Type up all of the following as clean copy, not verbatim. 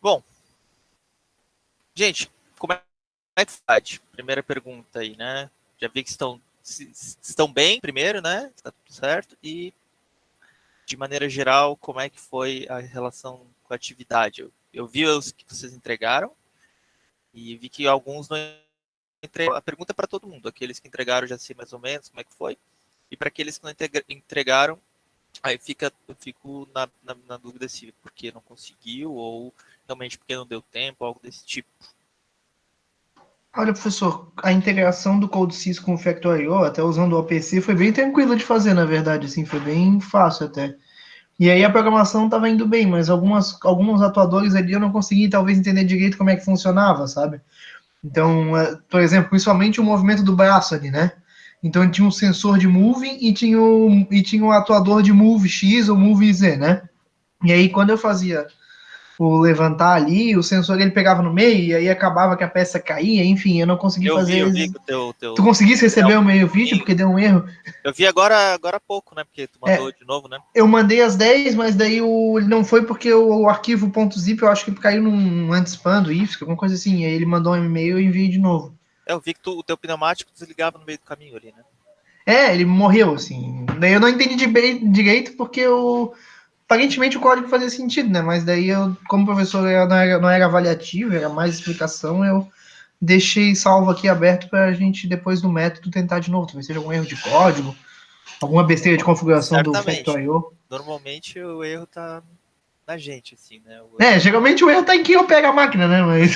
Bom, gente, como é que faz? Primeira pergunta aí, né? Já vi que estão bem primeiro, né? Tá tudo certo. E, de maneira geral, como é que foi a relação com a atividade? Eu vi os que vocês entregaram e vi que alguns não entregaram. A pergunta é para todo mundo. Aqueles que entregaram já sei mais ou menos como é que foi. E para aqueles que não entregaram, aí eu fico na dúvida se porque não conseguiu ou realmente porque não deu tempo, algo desse tipo. Olha, professor, a integração do CodeSys com o Factorio, até usando o OPC, foi bem tranquila de fazer, na verdade, assim, foi bem fácil até. E aí a programação estava indo bem, mas alguns atuadores ali eu não consegui talvez entender direito como é que funcionava, sabe? Então, por exemplo, principalmente o movimento do braço ali, né? Então ele tinha um sensor de moving e tinha um atuador de move X ou move Z, né? E aí quando eu fazia o levantar ali, o sensor ele pegava no meio e aí acabava que a peça caía, enfim, eu não consegui Eu fazer. vi que o Tu teu conseguisse receber material. o meio vídeo Sim, porque deu um erro? eu vi agora há pouco, né? Porque tu mandou É, de novo, né? eu mandei às 10, mas daí ele não foi porque o arquivo .zip eu acho que caiu num anti-spam do IFSC, alguma coisa assim. Aí ele mandou um e-mail e eu enviei de novo. Eu vi que o teu pneumático desligava no meio do caminho ali, né? Ele morreu, assim. Daí eu não entendi direito porque aparentemente o código fazia sentido, né? Mas daí eu, como professor não era avaliativo, era mais explicação, eu deixei salvo aqui aberto para a gente, depois do método, tentar de novo. Talvez seja algum erro de código, alguma besteira de configuração do Certamente. Factorio. Normalmente o erro tá na gente, assim, né? Geralmente o erro tá em quem eu pego a máquina, né? Mas,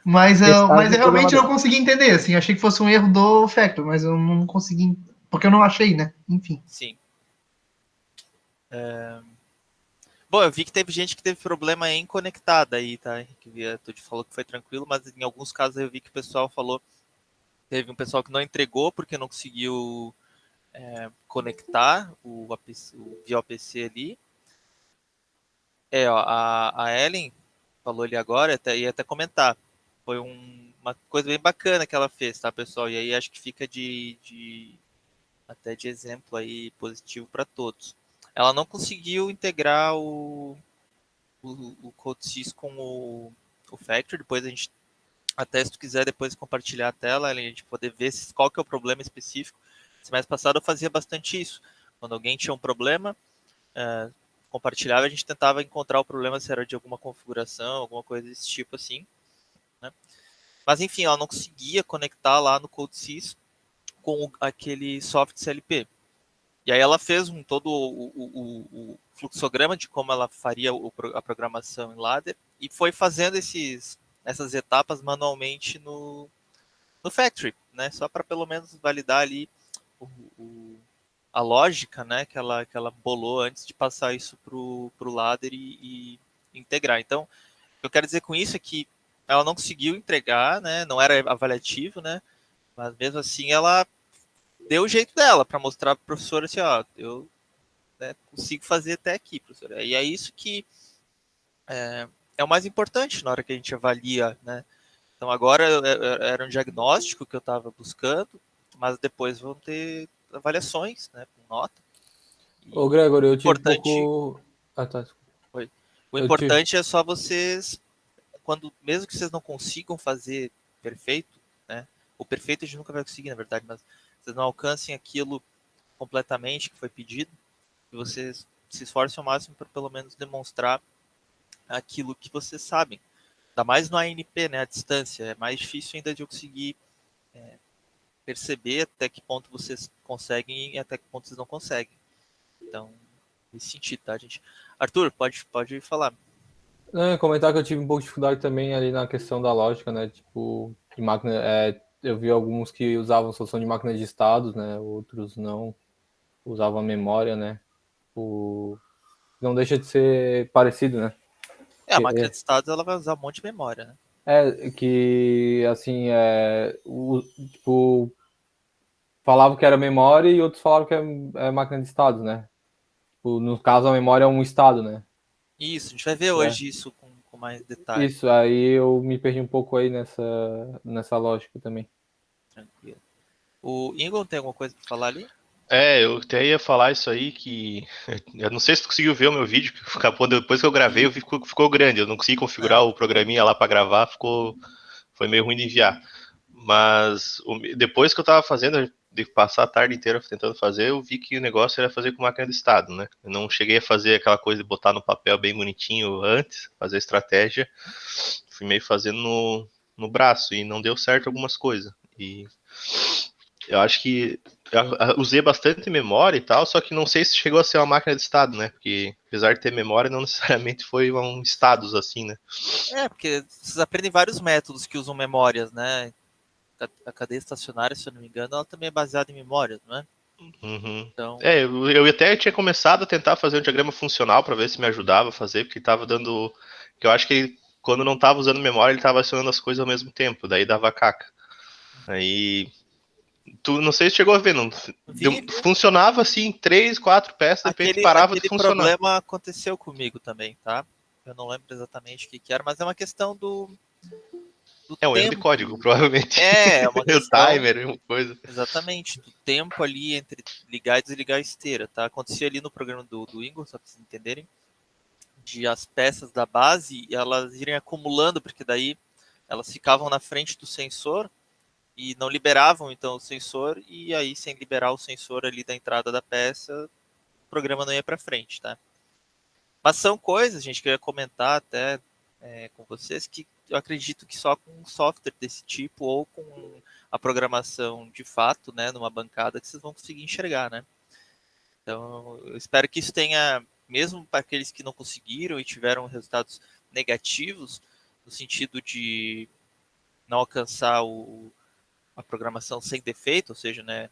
mas, eu, Testagem mas do eu realmente não programador. consegui entender, assim. Achei que fosse um erro do Factor, mas eu não consegui, porque eu não achei, né? Enfim. Sim. Bom, eu vi que teve gente que teve problema em conectar aí, tá? Henrique? Tu te falou que foi tranquilo, mas em alguns casos eu vi que o pessoal falou. Teve um pessoal que não entregou porque não conseguiu conectar via OPC ali. Ó, a Ellen falou ali agora, ia até comentar. Foi uma coisa bem bacana que ela fez, tá, pessoal? E aí acho que fica até de exemplo aí positivo para todos. Ela não conseguiu integrar o CodeSys com o Factory. Depois a gente, até se tu quiser depois compartilhar a tela, a gente poder ver qual que é o problema específico. Semestre passado eu fazia bastante isso. Quando alguém tinha um problema, é, compartilhava, a gente tentava encontrar o problema se era de alguma configuração, alguma coisa desse tipo assim, né? Mas enfim, ela não conseguia conectar lá no CodeSys com aquele soft CLP. E aí ela fez todo o fluxograma de como ela faria a programação em ladder e foi fazendo essas etapas manualmente no Factory, né? Só para pelo menos validar ali o, o, a lógica, né? Que ela bolou antes de passar isso pro ladder e integrar. Então, o que eu quero dizer com isso é que ela não conseguiu entregar, né? Não era avaliativo, né? Mas mesmo assim ela deu o jeito dela para mostrar para o professor assim, ó, eu, né, consigo fazer até aqui, professor. E é isso que é o mais importante na hora que a gente avalia, né? Então agora era um diagnóstico que eu estava buscando, mas depois vão ter avaliações, né, com nota. Ô, E Gregor, o eu tive importante, pouco. Ah, tá. foi, o Eu tive. importante é só vocês, mesmo que vocês não consigam fazer perfeito, né? O perfeito a gente nunca vai conseguir, na verdade, mas vocês não alcancem aquilo completamente que foi pedido, e vocês se esforcem ao máximo para pelo menos demonstrar aquilo que vocês sabem. Ainda mais no ANP, né, a distância, é mais difícil ainda de eu conseguir perceber até que ponto vocês conseguem e até que ponto vocês não conseguem. Então, nesse sentido, tá, gente? Arthur, pode falar. Não, eu ia comentar que eu tive um pouco de dificuldade também ali na questão da lógica, né? Tipo, de máquina. Eu vi alguns que usavam solução de máquina de estados, né? Outros não usavam a memória, né? Não deixa de ser parecido, né? A máquina de estados ela vai usar um monte de memória, né? Que assim, tipo, falavam que era memória e outros falavam que é máquina de estados, né? Tipo, no caso, a memória é um estado, né? Isso, a gente vai ver É. hoje isso com mais detalhe. Isso, aí eu me perdi um pouco aí nessa lógica também. Tranquilo. O Ingon tem alguma coisa para falar ali? Eu até ia falar isso aí, que eu não sei se tu conseguiu ver o meu vídeo, que depois que eu gravei, ficou grande, eu não consegui configurar o programinha lá para gravar, foi meio ruim de enviar. Mas depois que eu tava fazendo, de passar a tarde inteira tentando fazer, eu vi que o negócio era fazer com máquina de estado, né? Eu não cheguei a fazer aquela coisa de botar no papel bem bonitinho antes, fazer estratégia, fui meio fazendo no braço, e não deu certo algumas coisas. E eu acho que eu usei bastante memória e tal, só que não sei se chegou a ser uma máquina de estado, né? Porque apesar de ter memória, não necessariamente foi um status assim, né? Porque vocês aprendem vários métodos que usam memórias, né? A cadeia estacionária, se eu não me engano, ela também é baseada em memórias, não é? Uhum. Então, Eu até tinha começado a tentar fazer um diagrama funcional para ver se me ajudava a fazer, porque estava dando. Que eu acho que quando não estava usando memória, ele estava acionando as coisas ao mesmo tempo, daí dava caca. Aí. Tu não sei se chegou a ver, não. Funcionava assim, 3, 4 peças, de repente parava de funcionar. Aquele problema aconteceu comigo também, tá? Eu não lembro exatamente o que era, mas é uma questão do um erro de código, provavelmente. É uma questão, o timer, uma coisa. Exatamente, do tempo ali entre ligar e desligar a esteira, tá? Acontecia ali no programa do Ingo, só para vocês entenderem, de as peças da base, elas irem acumulando, porque daí elas ficavam na frente do sensor e não liberavam, então, o sensor, e aí, sem liberar o sensor ali da entrada da peça, o programa não ia para frente, tá? Mas são coisas, gente, que eu ia comentar até com vocês, que eu acredito que só com um software desse tipo ou com a programação de fato, né, numa bancada, que vocês vão conseguir enxergar, né? Então, eu espero que isso tenha, mesmo para aqueles que não conseguiram e tiveram resultados negativos, no sentido de não alcançar a programação sem defeito, ou seja, né,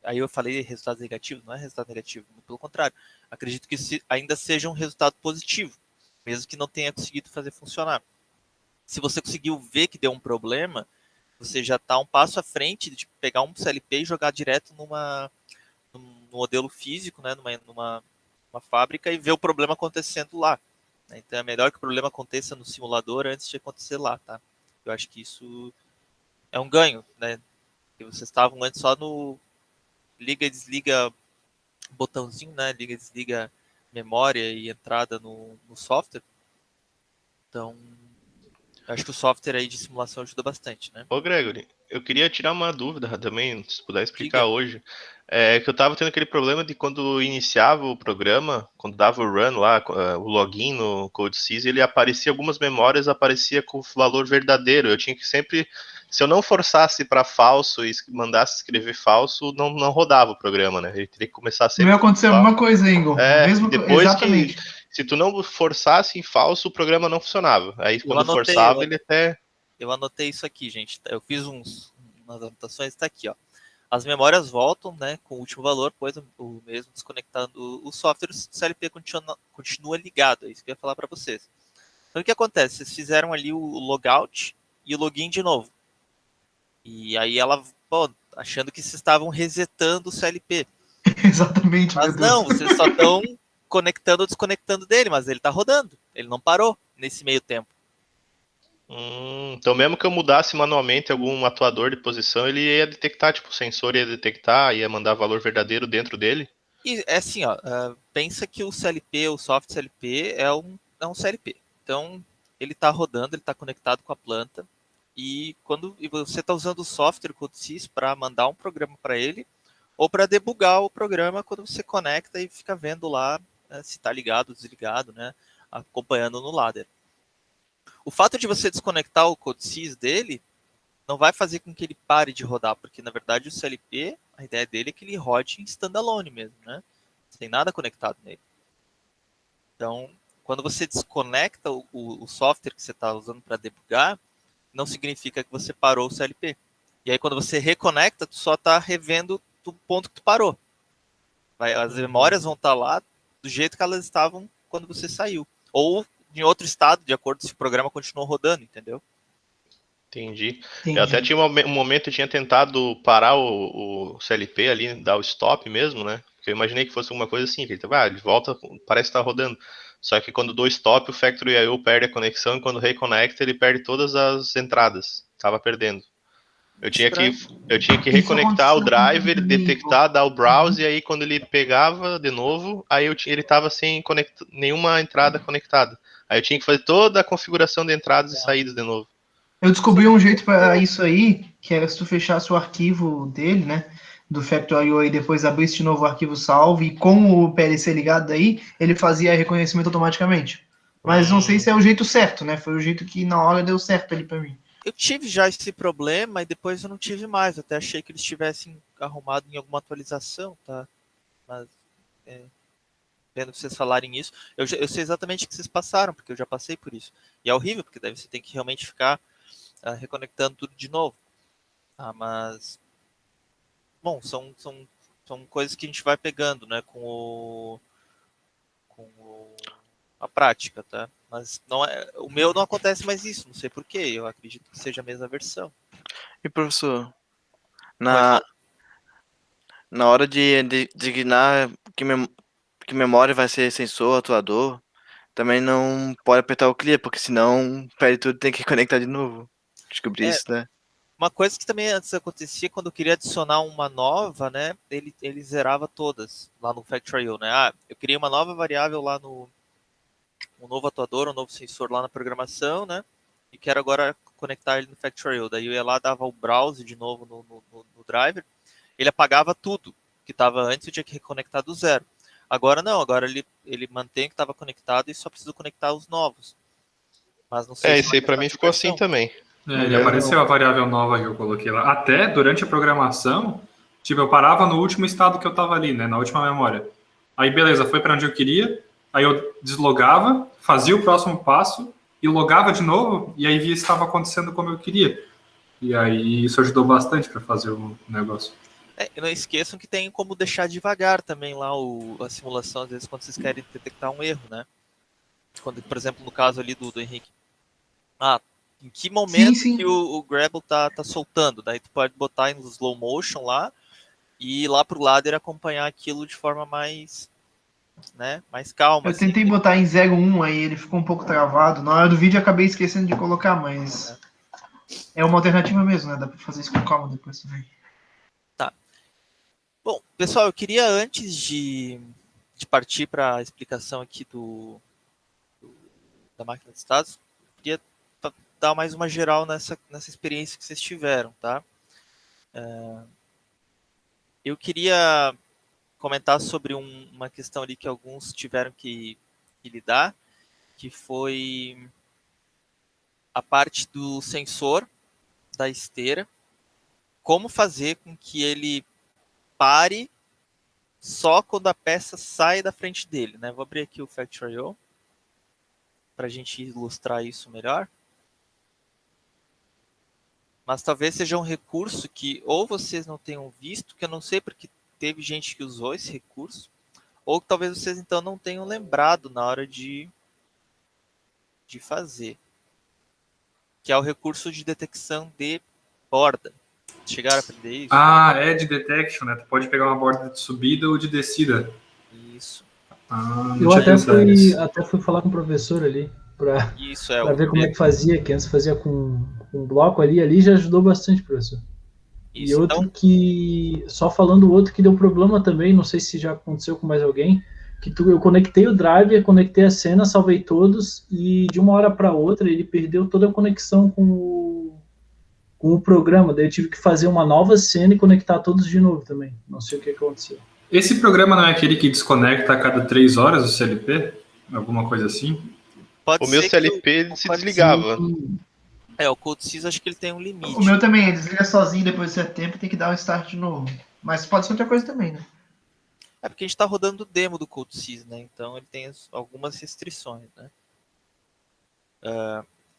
aí eu falei resultado negativo, não é resultado negativo, pelo contrário, acredito que ainda seja um resultado positivo, mesmo que não tenha conseguido fazer funcionar. Se você conseguiu ver que deu um problema, você já está um passo à frente de pegar um CLP e jogar direto num modelo físico, né, numa fábrica, e ver o problema acontecendo lá. Então é melhor que o problema aconteça no simulador antes de acontecer lá, tá? Eu acho que isso é um ganho, né? Porque vocês estavam antes só no liga e desliga botãozinho, né? Liga e desliga memória e entrada no software. Então, acho que o software aí de simulação ajuda bastante, né? Ô, Gregory, eu queria tirar uma dúvida também, se puder explicar Diga. hoje. Que eu tava tendo aquele problema de quando iniciava o programa, quando dava o run lá, o login no CodeSys, ele aparecia algumas memórias, aparecia com o valor verdadeiro. Eu tinha que sempre, se eu não forçasse para falso e mandasse escrever falso, não rodava o programa, né? Ele teria que começar sempre. Não ia acontecer a mesma coisa, Ingo. Depois se tu não forçasse em falso, o programa não funcionava. Aí quando forçava, ele até... Eu anotei isso aqui, gente. Eu fiz umas anotações, está aqui, ó. As memórias voltam, né, com o último valor, pois o mesmo desconectando o software, o CLP continua ligado. É isso que eu ia falar para vocês. Então, o que acontece? Vocês fizeram ali o logout e o login de novo. E aí ela, achando que vocês estavam resetando o CLP. Exatamente, mas não, vocês só estão conectando ou desconectando dele, mas ele está rodando. Ele não parou nesse meio tempo. Então mesmo que eu mudasse manualmente algum atuador de posição, ele ia detectar, tipo, o sensor ia detectar, ia mandar valor verdadeiro dentro dele? E é assim, ó, pensa que o CLP, o soft CLP, é um CLP. Então, ele está rodando, ele está conectado com a planta, e quando você está usando o software CodeSys para mandar um programa para ele, ou para debugar o programa quando você conecta e fica vendo lá se está ligado ou desligado, né, acompanhando no ladder. O fato de você desconectar o CodeSys dele não vai fazer com que ele pare de rodar, porque na verdade o CLP, a ideia dele é que ele rode em standalone mesmo, né? Sem nada conectado nele. Então, quando você desconecta o software que você está usando para debugar, não significa que você parou o CLP. E aí quando você reconecta, tu só está revendo do ponto que tu parou. As memórias vão estar lá do jeito que elas estavam quando você saiu. Ou em outro estado, de acordo se o programa continuou rodando, entendeu? Entendi. Eu até tinha um momento eu tinha tentado parar o CLP ali, dar o stop mesmo, né? Porque eu imaginei que fosse alguma coisa assim, que ele volta, parece que tá rodando. Só que quando dou stop, o Factory I/O perde a conexão e quando reconecta, ele perde todas as entradas. Tava perdendo. Eu tinha que Isso reconectar o aconteceu driver, comigo. detectar, dar o browse, e aí quando ele pegava de novo, aí ele tava sem nenhuma entrada conectada. Aí eu tinha que fazer toda a configuração de entradas e saídas de novo. Eu descobri um jeito para isso aí, que era se tu fechasse o arquivo dele, né? Do Factorio e depois abrisse de novo o arquivo salvo e com o PLC ligado aí, ele fazia reconhecimento automaticamente. Mas não sei se é o jeito certo, né? Foi o jeito que na hora deu certo ali para mim. Eu tive já esse problema e depois eu não tive mais. Eu até achei que eles tivessem arrumado em alguma atualização, tá? Mas, vendo vocês falarem isso, eu sei exatamente o que vocês passaram, porque eu já passei por isso. E é horrível, porque daí você tem que realmente ficar reconectando tudo de novo. Mas, bom, são coisas que a gente vai pegando, né, a prática, tá? Mas não o meu não acontece mais isso, não sei porquê, eu acredito que seja a mesma versão. E professor, Pode na, falar. na hora de designar que memória vai ser sensor, atuador, também não pode apertar o clear, porque senão perde tudo e tem que conectar de novo. Descobri É, isso, né? uma coisa que também antes acontecia, quando eu queria adicionar uma nova, né, ele zerava todas lá no Factorio, né? Eu queria uma nova variável lá um novo atuador, um novo sensor lá na programação, né? E quero agora conectar ele no Factorio. Daí eu ia lá, dava o browse de novo no driver, ele apagava tudo que estava antes, eu tinha que reconectar do zero. Agora não, agora ele mantém o que estava conectado e só preciso conectar os novos. Mas não sei se Esse aí pra mim ficou assim também. Ele apareceu a variável nova que eu coloquei lá. Até durante a programação, tipo, eu parava no último estado que eu tava ali, né? Na última memória. Aí, beleza, foi para onde eu queria. Aí eu deslogava, fazia o próximo passo e logava de novo. E aí via se estava acontecendo como eu queria. E aí isso ajudou bastante para fazer o negócio. E não esqueçam que tem como deixar devagar também lá a simulação, às vezes, quando vocês querem detectar um erro, né? Quando, por exemplo, no caso ali do Henrique. Em que momento Sim. que o Grabble tá soltando? Daí tu pode botar em slow motion lá e ir lá pro ladder acompanhar aquilo de forma mais, né, mais calma. Eu assim. tentei botar em 0,1 aí, ele ficou um pouco travado. Na hora do vídeo eu acabei esquecendo de colocar, mas é uma alternativa mesmo, né? Dá pra fazer isso com calma depois também. Tá. Bom, pessoal, eu queria antes de partir para a explicação aqui da máquina de estados, eu queria dar mais uma geral nessa experiência que vocês tiveram, tá? Eu queria comentar sobre uma questão ali que alguns tiveram que lidar, que foi a parte do sensor da esteira, como fazer com que ele pare só quando a peça sai da frente dele, né? Vou abrir aqui o Factorio para a gente ilustrar isso melhor. Mas talvez seja um recurso que ou vocês não tenham visto, que eu não sei porque teve gente que usou esse recurso, ou que talvez vocês então não tenham lembrado na hora de fazer, que é o recurso de detecção de borda. Chegaram a aprender isso? Edge Detection, né? Tu pode pegar uma borda de subida ou de descida. Isso. Não Eu tinha pensado nisso. até fui falar com o professor ali para Isso é ver como é que fazia, que antes fazia com um bloco ali já ajudou bastante, professor. Isso, E outro que, só falando outro que deu problema também, não sei se já aconteceu com mais alguém, que eu conectei o driver, conectei a cena, salvei todos, e de uma hora para outra ele perdeu toda a conexão com o programa, daí eu tive que fazer uma nova cena e conectar todos de novo também, não sei o que aconteceu. Esse programa não é aquele que desconecta a cada 3 horas o CLP? Alguma coisa assim? Pode O meu ser CLP ele se desligava. O CodeSys acho que ele tem um limite. O meu também, ele desliga sozinho depois de certo tempo e tem que dar um start de novo. Mas pode ser outra coisa também, né? É porque a gente está rodando o demo do CodeSys, né? Então ele tem algumas restrições, né?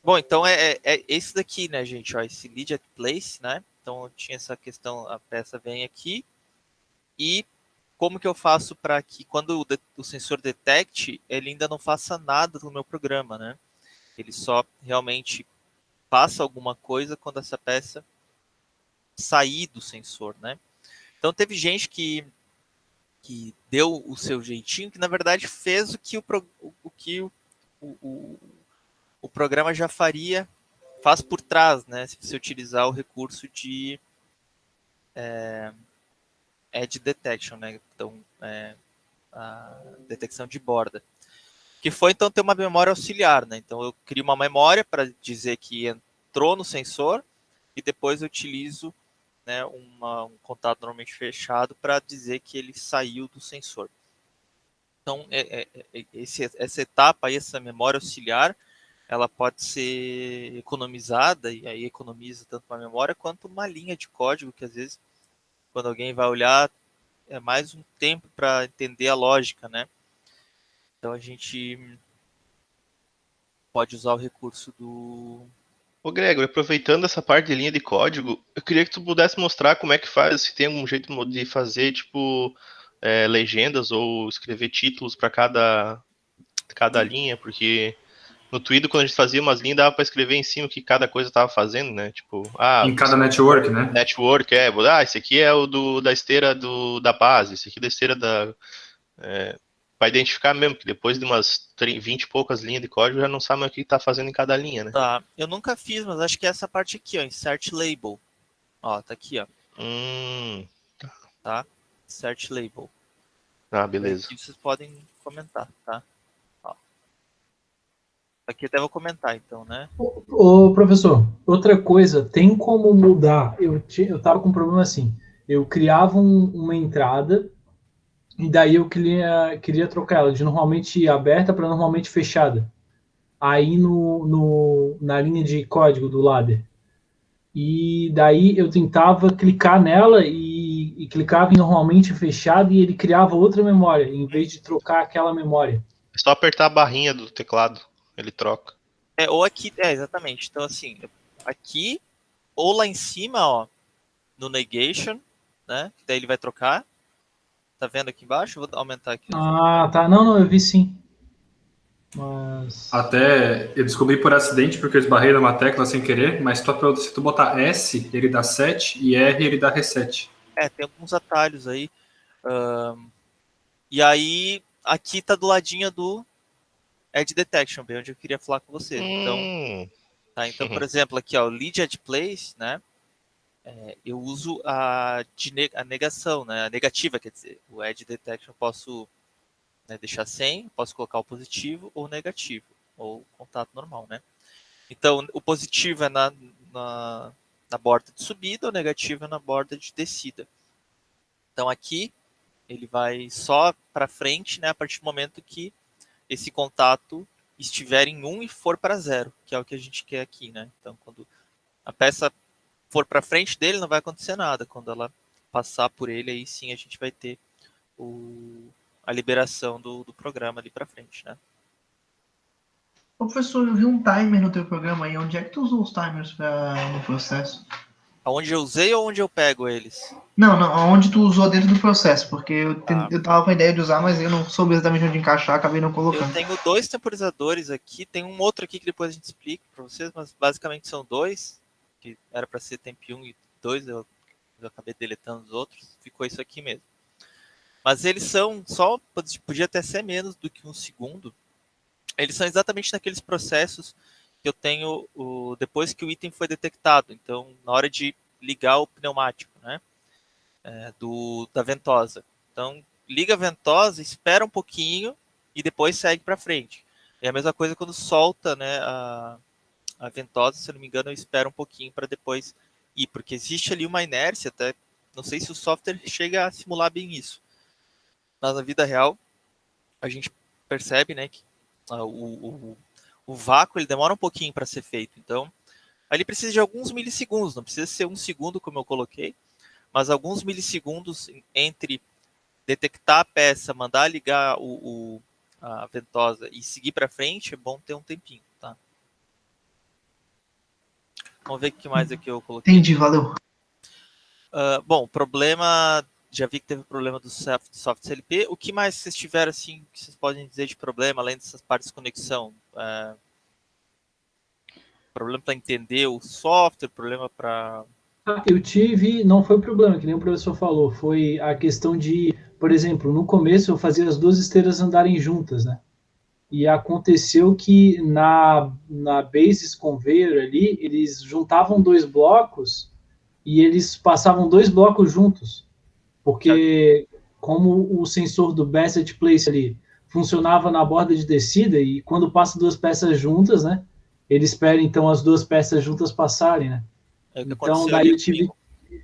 Bom, então é esse daqui, né, gente? Ó, esse lead at place, né? Então tinha essa questão, a peça vem aqui e como que eu faço para que quando o sensor detecte, ele ainda não faça nada no meu programa, né? Ele só realmente passa alguma coisa quando essa peça sair do sensor, né? Então teve gente que deu o seu jeitinho, que na verdade fez o que o programa já faria faz por trás, né? Se você utilizar o recurso de Edge Detection, né? Então, a detecção de borda. Que foi, então, ter uma memória auxiliar, né? Então, eu crio uma memória para dizer que entrou no sensor e depois eu utilizo, né, um contato normalmente fechado para dizer que ele saiu do sensor. Então, essa etapa aí, essa memória auxiliar, ela pode ser economizada, e aí economiza tanto uma memória quanto uma linha de código, que às vezes, quando alguém vai olhar, é mais um tempo para entender a lógica, né? Então, a gente pode usar o recurso do... Ô, Gregor, aproveitando essa parte de linha de código, eu queria que tu pudesse mostrar como é que faz, se tem algum jeito de fazer, tipo, legendas ou escrever títulos para cada linha, porque no Twitter, quando a gente fazia umas linhas, dava para escrever em cima o que cada coisa estava fazendo, né? Tipo, Em cada network, né? Network, esse aqui é o da esteira da base, esse aqui da esteira da... Para identificar mesmo, que depois de umas 20 e poucas linhas de código, já não sabe mais o que está fazendo em cada linha, né? Tá, eu nunca fiz, mas acho que é essa parte aqui, ó, Insert Label. Ó, tá aqui, ó. Tá? Insert Label. Ah, beleza. Aqui vocês podem comentar, tá? Ó. Aqui até vou comentar, então, né? Ô, professor, outra coisa, tem como mudar? Eu tava com um problema assim. Eu criava uma entrada e daí eu queria trocar ela de normalmente aberta para normalmente fechada. Aí na linha de código do ladder. E daí eu tentava clicar nela e clicava em normalmente fechado e ele criava outra memória, em vez de trocar aquela memória. É só apertar a barrinha do teclado, ele troca. Ou aqui, exatamente. Então, assim, aqui, ou lá em cima, ó, no negation, né? Que daí ele vai trocar. Tá vendo aqui embaixo? Vou aumentar aqui. Ah, tá. Não, eu vi sim. Mas... Até eu descobri por acidente, porque eu esbarrei numa tecla sem querer, mas se tu botar S, ele dá set, e R, ele dá reset. Tem alguns atalhos aí. E aí, aqui tá do ladinho do Edge Detection, bem onde eu queria falar com você. Então, por exemplo, aqui, ó, o Lead Edge Place, né? Eu uso a negação, né? A negativa, quer dizer, o Edge Detection eu posso, né, deixar sem, posso colocar o positivo ou o negativo, ou contato normal, né? Então, o positivo é na borda de subida, o negativo é na borda de descida. Então, aqui, ele vai só para frente, né, a partir do momento que esse contato estiver em 1 e for para 0, que é o que a gente quer aqui, né? Então, quando a peça for para frente dele, não vai acontecer nada. Quando ela passar por ele, aí sim a gente vai ter a liberação do programa ali para frente, né? Ô, professor, eu vi um timer no teu programa aí. Onde é que tu usou os timers no processo? Aonde eu usei ou onde eu pego eles? Não, aonde tu usou dentro do processo, porque eu tava com a ideia de usar, mas eu não soube exatamente onde encaixar, acabei não colocando. Eu tenho 2 temporizadores aqui, tem um outro aqui que depois a gente explica para vocês, mas basicamente são 2, que era para ser temp 1 e 2, eu acabei deletando os outros, ficou isso aqui mesmo. Mas eles são só, podia até ser menos do que 1 segundo, eles são exatamente naqueles processos que eu tenho depois que o item foi detectado, então na hora de ligar o pneumático, né, da ventosa. Então liga a ventosa, espera um pouquinho e depois segue para frente. É a mesma coisa quando solta, né, a ventosa, se eu não me engano, eu espero um pouquinho para depois ir, porque existe ali uma inércia, até não sei se o software chega a simular bem isso, mas na vida real a gente percebe, né, que o vácuo ele demora um pouquinho para ser feito, então ali precisa de alguns milissegundos, não precisa ser 1 segundo como eu coloquei, mas alguns milissegundos entre detectar a peça, mandar ligar a ventosa e seguir para frente, é bom ter um tempinho, tá? Vamos ver o que mais aqui eu coloquei. Entendi, valeu. Bom, problema... Já vi que teve problema do soft CLP. O que mais vocês tiveram, assim, que vocês podem dizer de problema, além dessas partes de conexão? Problema para entender o software, problema para... Eu tive, não foi problema, que nem o professor falou, foi a questão de, por exemplo, no começo eu fazia as 2 esteiras andarem juntas, né? e aconteceu que na Basis Conveyor ali, eles juntavam 2 blocos e eles passavam 2 blocos juntos, porque como o sensor do Bassett Place ali funcionava na borda de descida, e quando passa 2 peças juntas, né, ele espera então as 2 peças juntas passarem, né? É o que Então aconteceu daí ali eu tive, comigo.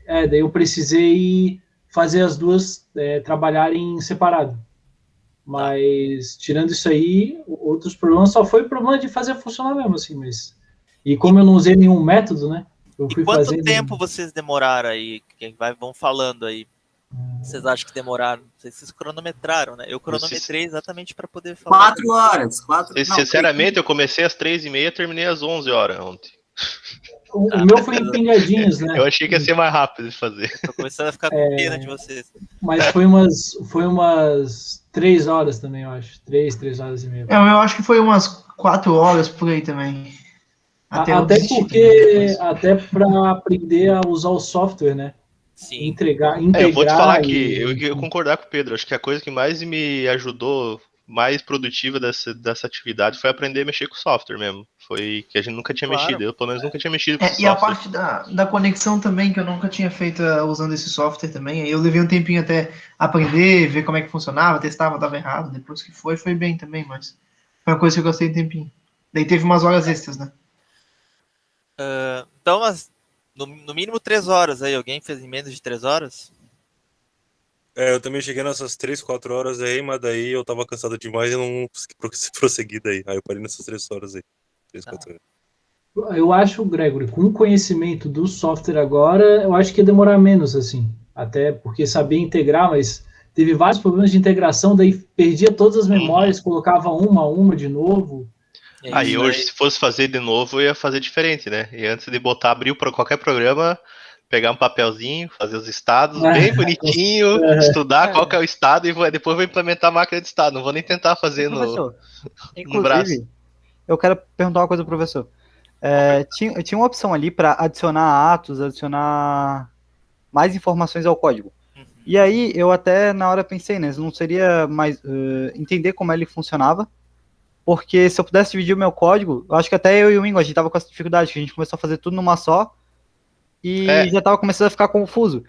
daí eu precisei fazer as duas trabalharem separado. Mas tirando isso aí, outros problemas só foi o problema de fazer funcionar mesmo, assim, mas. E como eu não usei nenhum método, né? Eu E fui quanto fazendo. tempo vocês demoraram aí? Vão falando aí. Vocês acham que demoraram? Não sei se vocês cronometraram, né? Eu cronometrei exatamente para poder falar. 4 horas. Sinceramente, eu comecei às 3h30 e terminei às 11 horas ontem. O meu foi em pingadinhos, né? Eu achei que ia ser mais rápido de fazer. Tô começando a ficar com pena de vocês. Mas foi umas 3 horas também, eu acho. 3 horas e meia. Eu acho que foi umas 4 horas por aí também. Até eu desistir porque, também depois. até para aprender a usar o software, né? Sim. Integrar Eu vou te falar que e- eu concordar com o Pedro. Acho que a coisa que mais me ajudou, mais produtiva dessa atividade, foi aprender a mexer com software mesmo. Foi que a gente nunca tinha Claro. mexido. Eu, pelo menos, nunca tinha mexido com esse E a software. parte da conexão também, que eu nunca tinha feito usando esse software também. Aí eu levei um tempinho até aprender, ver como é que funcionava, testava, estava errado. Depois que foi bem também, mas foi uma coisa que eu gostei um tempinho. Daí teve umas horas extras, né? Então, no mínimo 3 horas aí. Alguém fez em menos de 3 horas? Eu também cheguei nessas 3, 4 horas aí, mas daí eu tava cansado demais e não consegui prosseguir daí. Aí eu parei nessas 3 horas aí. 3, 4 horas. Eu acho, Gregory, com o conhecimento do software agora, eu acho que ia demorar menos, assim. Até porque sabia integrar, mas teve vários problemas de integração, daí perdia todas as memórias, colocava uma de novo. Aí hoje, se fosse fazer de novo, eu ia fazer diferente, né? E antes de abrir para qualquer programa, pegar um papelzinho, fazer os estados bem bonitinho, estudar qual que é o estado e depois vou implementar a máquina de estado. Não vou nem tentar fazer Professor, no braço. inclusive, eu quero perguntar uma coisa pro professor. Tinha uma opção ali para adicionar atos, adicionar mais informações ao código. E aí eu até na hora pensei, né? Não seria mais entender como ele funcionava, porque se eu pudesse dividir o meu código, eu acho que até eu e o Ingo, a gente tava com essa dificuldade, que a gente começou a fazer tudo numa só e já tava começando a ficar confuso.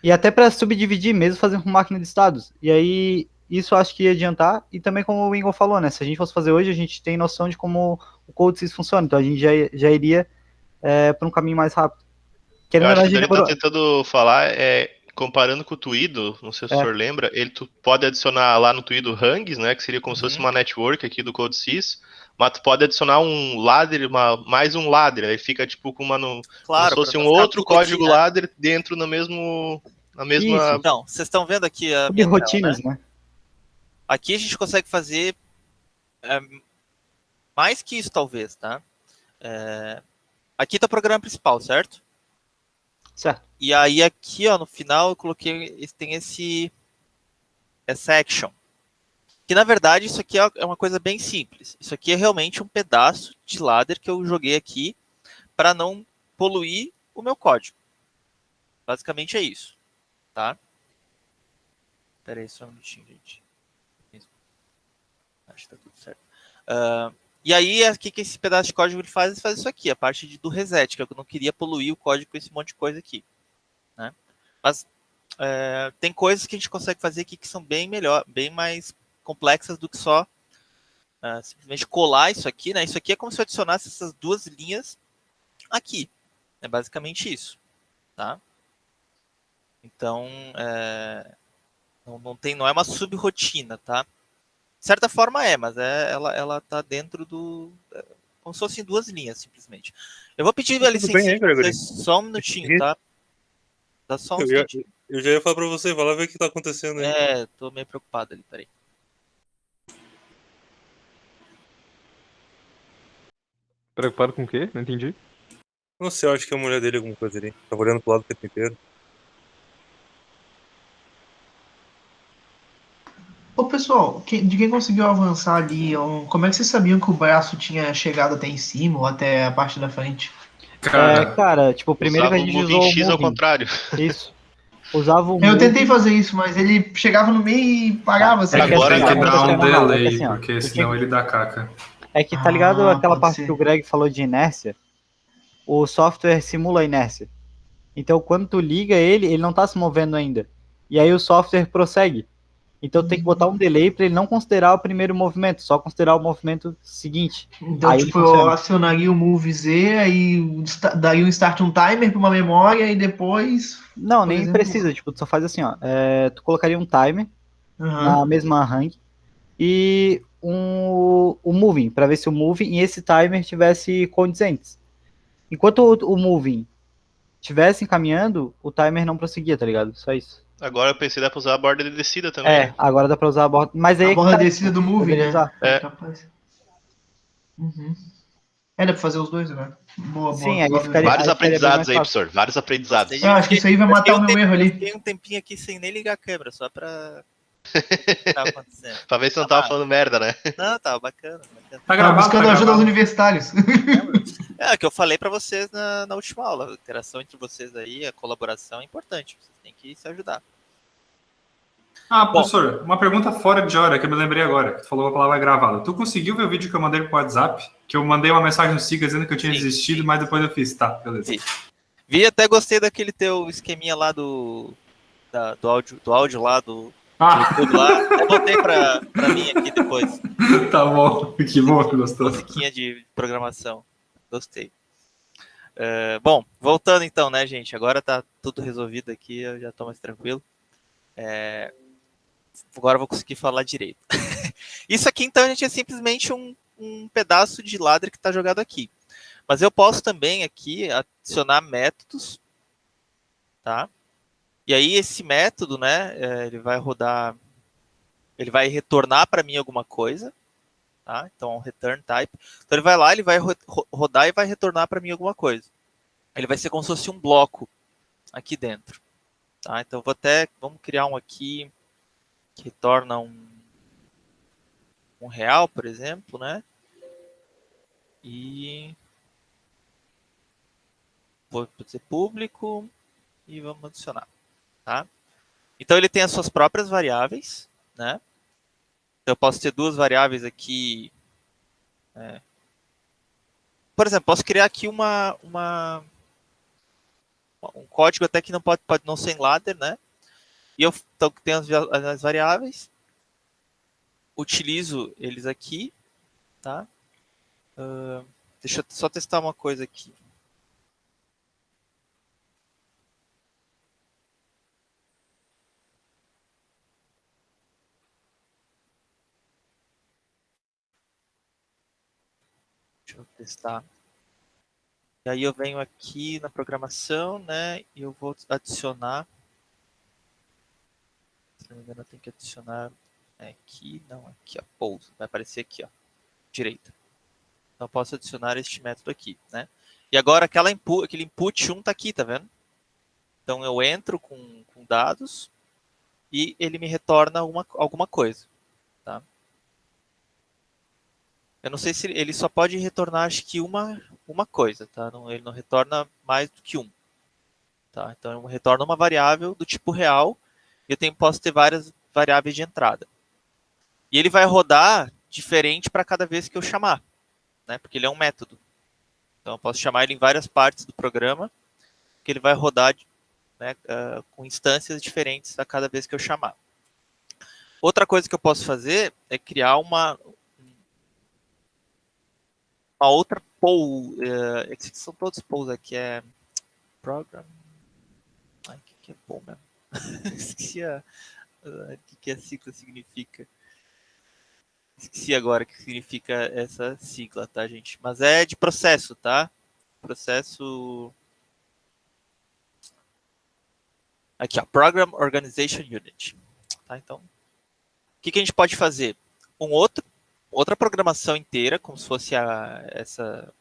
E até para subdividir mesmo, fazer uma máquina de estados. E aí isso eu acho que ia adiantar, e também como o Ingo falou, né? Se a gente fosse fazer hoje, a gente tem noção de como o CodeSys funciona, então a gente já iria para um caminho mais rápido. Eu acho que ele tá tentando falar, comparando com o Twido, não sei se o senhor lembra, tu pode adicionar lá no Twido hangs, né, que seria como se fosse uma network aqui do CodeSys, mas tu pode adicionar um ladder, mais um ladder, aí fica tipo com como se fosse um outro código ladder dentro na mesma... Isso. Então, vocês estão vendo aqui a minha rotinas, né? Aqui a gente consegue fazer mais que isso, talvez, tá? Aqui tá o programa principal, certo? Certo. E aí aqui, ó, no final eu coloquei, tem essa action. Que na verdade isso aqui é uma coisa bem simples. Isso aqui é realmente um pedaço de ladder que eu joguei aqui para não poluir o meu código. Basicamente é isso, tá? Espera aí só um minutinho, gente. Acho que tá tudo certo. E aí, aqui que esse pedaço de código ele faz isso aqui, a parte do reset, que eu não queria poluir o código com esse monte de coisa aqui, né? Mas tem coisas que a gente consegue fazer aqui que são bem mais complexas do que só simplesmente colar isso aqui, né? Isso aqui é como se eu adicionasse essas 2 linhas aqui. É basicamente isso, tá? Então, não é uma subrotina, tá? De certa forma mas ela tá dentro do... como se fossem 2 linhas, simplesmente. Eu vou pedir a licença para vocês só um minutinho, tá? Dá só um minutinho. Eu já ia falar pra você, vai lá ver o que tá acontecendo aí. Tô meio preocupado ali, peraí. Preocupado com o quê? Não entendi. Não sei, eu acho que é a mulher dele alguma coisa ali. Tava olhando pro lado o tempo inteiro. Ô pessoal, de quem conseguiu avançar ali, como é que vocês sabiam que o braço tinha chegado até em cima ou até a parte da frente? Cara, tipo, o primeiro que a gente usou o X ao contrário. Isso. usava o Eu Move. tentei fazer isso, mas ele chegava no meio e parava. Assim, É que Agora Tem que dar acontece um normal, delay, assim, ó, porque tu senão tinha- ele dá caca. É que tá ligado aquela pode parte ser. que o Greg falou de inércia? O software simula a inércia. Então, quando tu liga ele, ele não tá se movendo ainda. E aí o software prossegue. Então tem que botar um delay para ele não considerar o primeiro movimento, só considerar o movimento seguinte. Então, Aí ele tipo, eu funciona. acionaria o Move Z, aí daria um start um timer para uma memória e depois, Não, por nem exemplo. precisa. Tipo, tu só faz assim, ó. Tu colocaria um timer Aham. na mesma hang e o moving, para ver se o moving e esse timer tivesse condizentes. Enquanto o moving estivesse caminhando, o timer não prosseguia, tá ligado? Só isso. Agora eu pensei que dá pra usar a borda de descida também, né? Agora dá pra usar a borda. Mas aí A é que borda tá, descida do Move, poderia né? usar. É. Capaz. Uhum. Dá pra fazer os dois, né? Boa, Sim, boa. aí Gosto ficaria, Vários aí ficaria bem aprendizados mais aí, fácil. professor. Vários aprendizados. Eu acho que isso aí vai matar o meu erro Eu ali. fiquei um tempinho aqui sem nem ligar a câmera, só pra ver o que tava acontecendo. Pra ver se não tava falando merda, né? Não, tava bacana, bacana. Tá Tava gravado, buscando tá ajuda aos gravado. universitários. É, que eu falei pra vocês na última aula. A interação entre vocês aí, a colaboração é importante. Vocês têm que se ajudar. Ah, Bom. professor, uma pergunta fora de hora que eu me lembrei agora, que tu falou a palavra gravada. Tu conseguiu ver o vídeo que eu mandei pro WhatsApp? Que eu mandei uma mensagem no Siga dizendo que eu tinha Sim, desistido, mas depois eu fiz. Tá, beleza. Vi, até gostei daquele teu esqueminha lá do áudio lá do YouTube lá. Até botei pra mim aqui depois. Tá bom, que bom que gostou. Musiquinha de programação. Gostei. Bom, voltando então, né, gente? Agora tá tudo resolvido aqui, eu já tô mais tranquilo. Agora eu vou conseguir falar direito. Isso aqui, então, a gente é simplesmente um pedaço de ladder que está jogado aqui. Mas eu posso também aqui adicionar métodos, tá? E aí esse método, né, ele vai rodar, ele vai retornar para mim alguma coisa, tá? Então, um return type. Então ele vai lá, ele vai rodar e vai retornar para mim alguma coisa. Ele vai ser como se fosse um bloco aqui dentro, tá? Então vamos criar um aqui que retorna um real, por exemplo, né? E vou dizer público e vamos adicionar, tá? Então ele tem as suas próprias variáveis, né? Então eu posso ter duas variáveis aqui. Por exemplo, posso criar aqui um código até que não pode não ser em ladder, né? E eu então, tenho as variáveis, utilizo eles aqui, tá? Deixa eu só testar uma coisa aqui. Deixa eu testar. E aí eu venho aqui na programação, né? E eu vou adicionar. Se não me engano, eu tenho que adicionar aqui, não, aqui, ó, pouso. Vai aparecer aqui, ó, direita. Então eu posso adicionar este método aqui, né? E agora aquele input 1 tá aqui, tá vendo? Então eu entro com dados e ele me retorna alguma coisa, tá? Eu não sei se ele só pode retornar, acho que uma coisa, tá? Ele não retorna mais do que um. Tá? Então, ele retorna uma variável do tipo real e eu posso ter várias variáveis de entrada. E ele vai rodar diferente para cada vez que eu chamar, né? Porque ele é um método. Então, eu posso chamar ele em várias partes do programa, que ele vai rodar, né, com instâncias diferentes a cada vez que eu chamar. Outra coisa que eu posso fazer é criar uma outra poll. Esses são todos polls aqui. É program. Ai, o que é poll mesmo? Esqueci o que a sigla significa. Esqueci agora o que significa essa sigla, tá, gente? Mas é de processo, tá? Processo. Aqui, ó. Program Organization Unit. Tá, então, o que a gente pode fazer? Outra programação inteira, como se fosse essa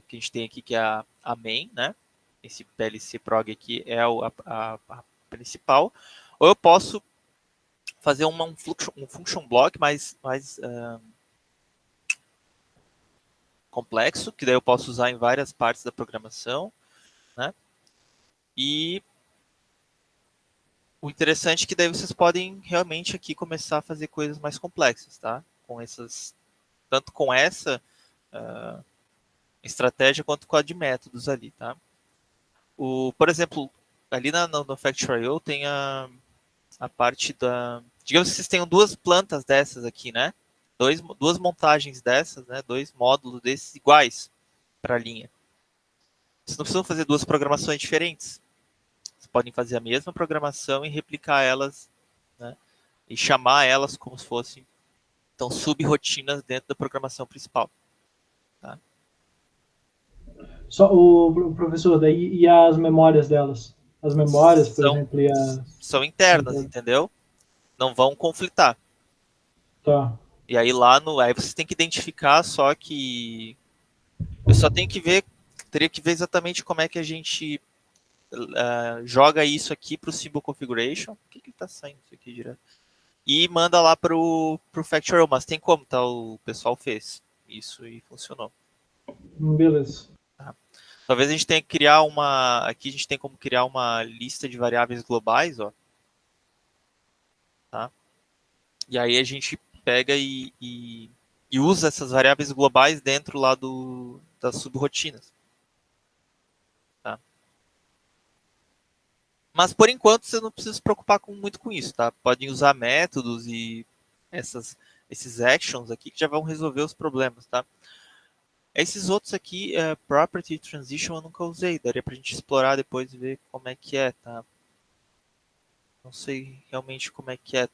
que a gente tem aqui, que é a main, né? Esse PLC prog aqui é a principal. Ou eu posso fazer um function block mais complexo, que daí eu posso usar em várias partes da programação, né? E o interessante é que daí vocês podem realmente aqui começar a fazer coisas mais complexas, tá? Tanto com essa estratégia quanto com a de métodos ali, tá? Por exemplo, ali no Factory.io tem a parte da... Digamos que vocês tenham duas plantas dessas aqui, né? Duas montagens dessas, né? 2 módulos desses iguais para a linha. Vocês não precisam fazer 2 programações diferentes. Vocês podem fazer a mesma programação e replicar elas, né? E chamar elas como se fossem, então, sub-rotinas dentro da programação principal. Tá? Só o professor, daí e as memórias delas? As memórias, por exemplo, e são internas, entendeu? Não vão conflitar. Tá. E aí aí você tem que identificar, só que eu só tenho que ver, teria que ver exatamente como é que a gente joga isso aqui para o Symbol Configuration. Por que está saindo isso aqui direto? E manda lá para o Factory, mas tem como, tá? O pessoal fez isso e funcionou. Beleza. Tá. Talvez a gente tenha que criar aqui a gente tem como criar uma lista de variáveis globais, ó. Tá? E aí a gente pega e usa essas variáveis globais dentro lá das subrotinas. Tá? Mas por enquanto você não precisa se preocupar muito com isso, tá? Podem usar métodos e esses actions aqui que já vão resolver os problemas, tá? Esses outros aqui, Property Transition, eu nunca usei. Daria pra gente explorar depois e ver como é que é, tá? Não sei realmente como é que é.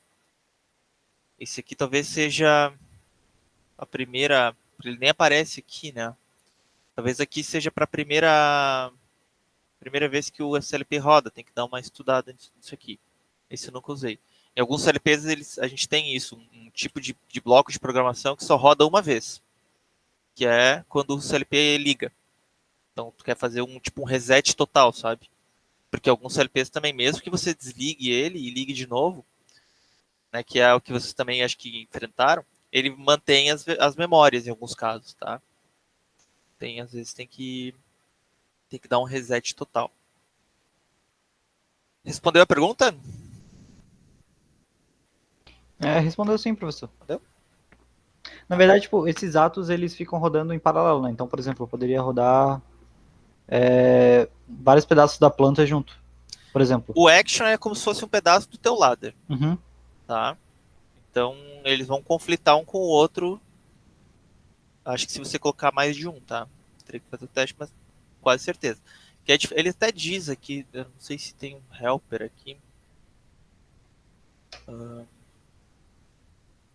Esse aqui talvez seja a primeira... Ele nem aparece aqui, né? Talvez aqui seja para a primeira vez que o SLP roda. Tem que dar uma estudada nisso aqui. Esse eu nunca usei. Em alguns CLPs a gente tem isso. Um tipo de bloco de programação que só roda uma vez. Que é quando o CLP liga. Então, tu quer fazer um reset total, sabe? Porque alguns CLPs também, mesmo que você desligue ele e ligue de novo, né, que é o que vocês também acho que enfrentaram, ele mantém as memórias em alguns casos, tá? Às vezes tem que dar um reset total. Respondeu a pergunta? Respondeu sim, professor. Entendeu? Na verdade, tipo, esses atos eles ficam rodando em paralelo, né? Então, por exemplo, eu poderia rodar vários pedaços da planta junto. Por exemplo. O action é como se fosse um pedaço do teu ladder. Uhum. Tá? Então, eles vão conflitar um com o outro. Acho que se você colocar mais de um, tá? Teria que fazer o teste, mas quase certeza. Ele até diz aqui, eu não sei se tem um helper aqui.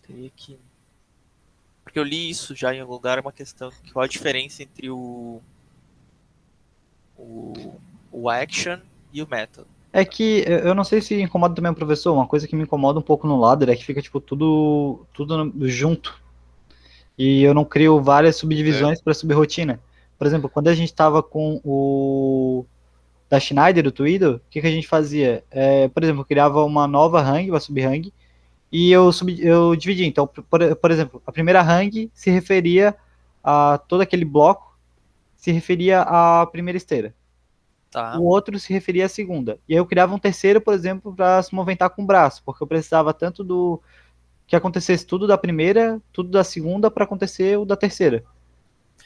Teria que... Porque eu li isso já em algum lugar, é uma questão. Qual a diferença entre o action e o method? É que eu não sei se incomoda também o professor, uma coisa que me incomoda um pouco no ladder é que fica tipo tudo junto. E eu não crio várias subdivisões para subrotina. Por exemplo, quando a gente estava com o da Schneider, o Twido, o que a gente fazia? Por exemplo, eu criava uma nova hang, uma sub-hang, e eu dividia. Então, por exemplo, a primeira hang se referia a todo aquele bloco, se referia à primeira esteira. Tá. O outro se referia à segunda. E aí eu criava um terceiro, por exemplo, para se movimentar com o braço, porque eu precisava tanto do que acontecesse tudo da primeira, tudo da segunda, para acontecer o da terceira.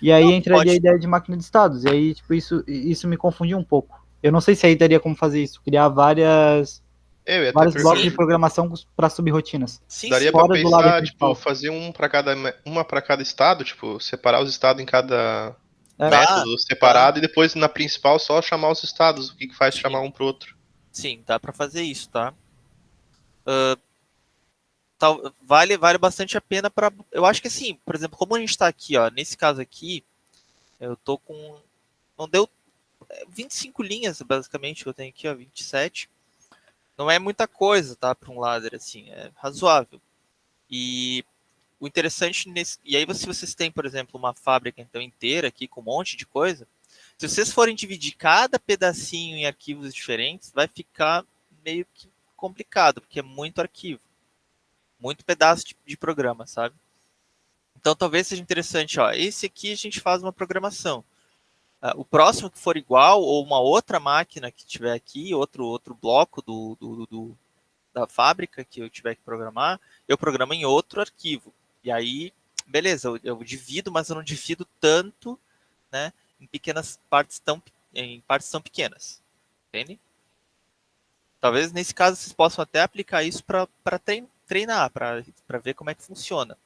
E aí entraria a ideia de máquina de estados. E aí, tipo, isso me confundiu um pouco. Eu não sei se aí daria como fazer isso, criar vários blocos de programação para subrotinas. Daria para pensar, tipo, fazer uma para cada estado, tipo, separar os estados em cada método separado e depois na principal só chamar os estados. O que faz chamar um pro outro? Sim, dá para fazer isso, tá? Vale bastante a pena para... Eu acho que assim, por exemplo, como a gente está aqui, ó, nesse caso aqui, eu tô com... Não deu 25 linhas, basicamente, que eu tenho aqui, ó, 27. Não é muita coisa, tá, para um ladder, assim, é razoável. E o interessante e aí se vocês têm, por exemplo, uma fábrica então inteira aqui com um monte de coisa, se vocês forem dividir cada pedacinho em arquivos diferentes, vai ficar meio que complicado, porque é muito arquivo. Muito pedaço de programa, sabe? Então talvez seja interessante, ó, esse aqui a gente faz uma programação. O próximo que for igual, ou uma outra máquina que tiver aqui, outro bloco da fábrica que eu tiver que programar, eu programo em outro arquivo. E aí, beleza, eu divido, mas eu não divido tanto, né, em partes tão pequenas. Entende? Talvez nesse caso vocês possam até aplicar isso para treinar, para ver como é que funciona.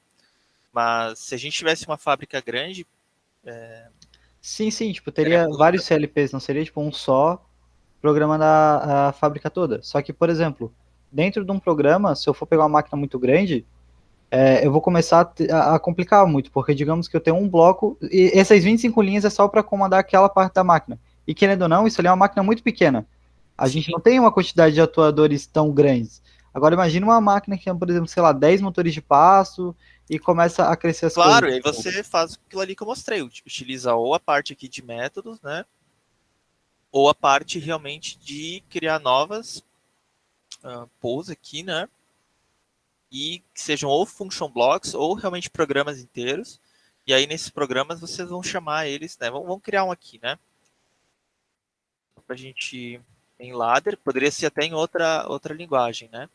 Mas se a gente tivesse uma fábrica grande, Sim, tipo, seria teria muito. vários CLPs, não seria tipo um só programando a fábrica toda. Só que, por exemplo, dentro de um programa, se eu for pegar uma máquina muito grande, eu vou começar a complicar muito, porque digamos que eu tenho um bloco, e essas 25 linhas é só para comandar aquela parte da máquina. E querendo ou não, isso ali é uma máquina muito pequena. A gente não tem uma quantidade de atuadores tão grandes. Agora imagina uma máquina que tem, por exemplo, sei lá, 10 motores de passo e começa a crescer as Claro, coisas. e aí você faz aquilo ali que eu mostrei, utiliza ou a parte aqui de métodos, né, ou a parte realmente de criar novas pools aqui, né, e que sejam ou function blocks ou realmente programas inteiros. E aí nesses programas vocês vão chamar eles, né, vamos criar um aqui, né, para a gente em ladder, poderia ser até em outra linguagem, né.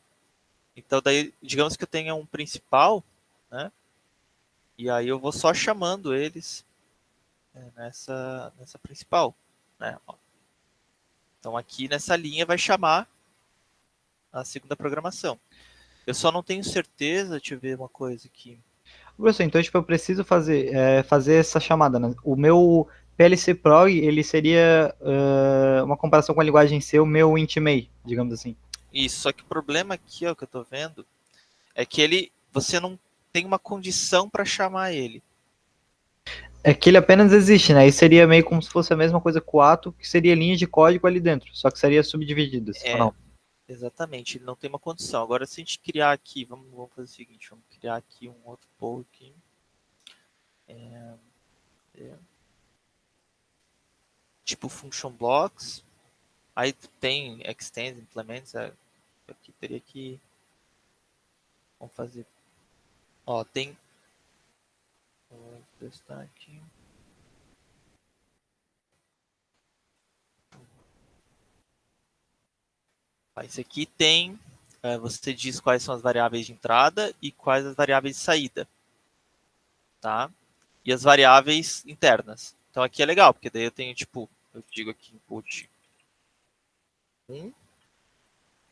Então daí, digamos que eu tenha um principal, né, e aí eu vou só chamando eles nessa principal, né. Então aqui nessa linha vai chamar a segunda programação. Eu só não tenho certeza, deixa eu ver uma coisa aqui. Professor, então tipo, eu preciso fazer essa chamada, né? O meu PLC Pro, ele seria uma comparação com a linguagem C, o meu IntMay, digamos assim. Isso, só que o problema aqui, ó, que eu tô vendo, é que você não tem uma condição para chamar ele. É que ele apenas existe, né? E seria meio como se fosse a mesma coisa com o ato, que seria linha de código ali dentro, só que seria subdivididas, ou não? Exatamente, ele não tem uma condição. Agora, se a gente criar aqui, vamos fazer o seguinte, vamos criar aqui um outro pool aqui. Tipo function blocks. Aí tem extends, implements, aqui teria que... Vamos fazer... Ó, tem... Vou testar aqui. Esse aqui tem... você diz quais são as variáveis de entrada e quais as variáveis de saída. Tá? E as variáveis internas. Então aqui é legal, porque daí eu tenho, tipo... Eu digo aqui input 1.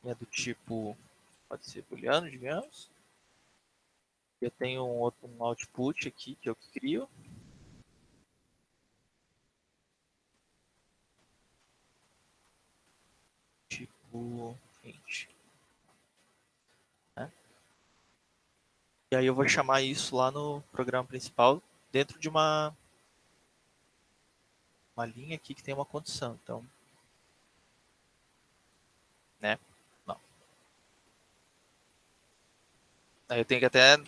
É do tipo... Pode ser booleano, digamos. Eu tenho um output aqui que eu crio. Tipo, int. Né? E aí eu vou chamar isso lá no programa principal dentro de uma linha aqui que tem uma condição. Então, né? Não. Aí eu tenho que até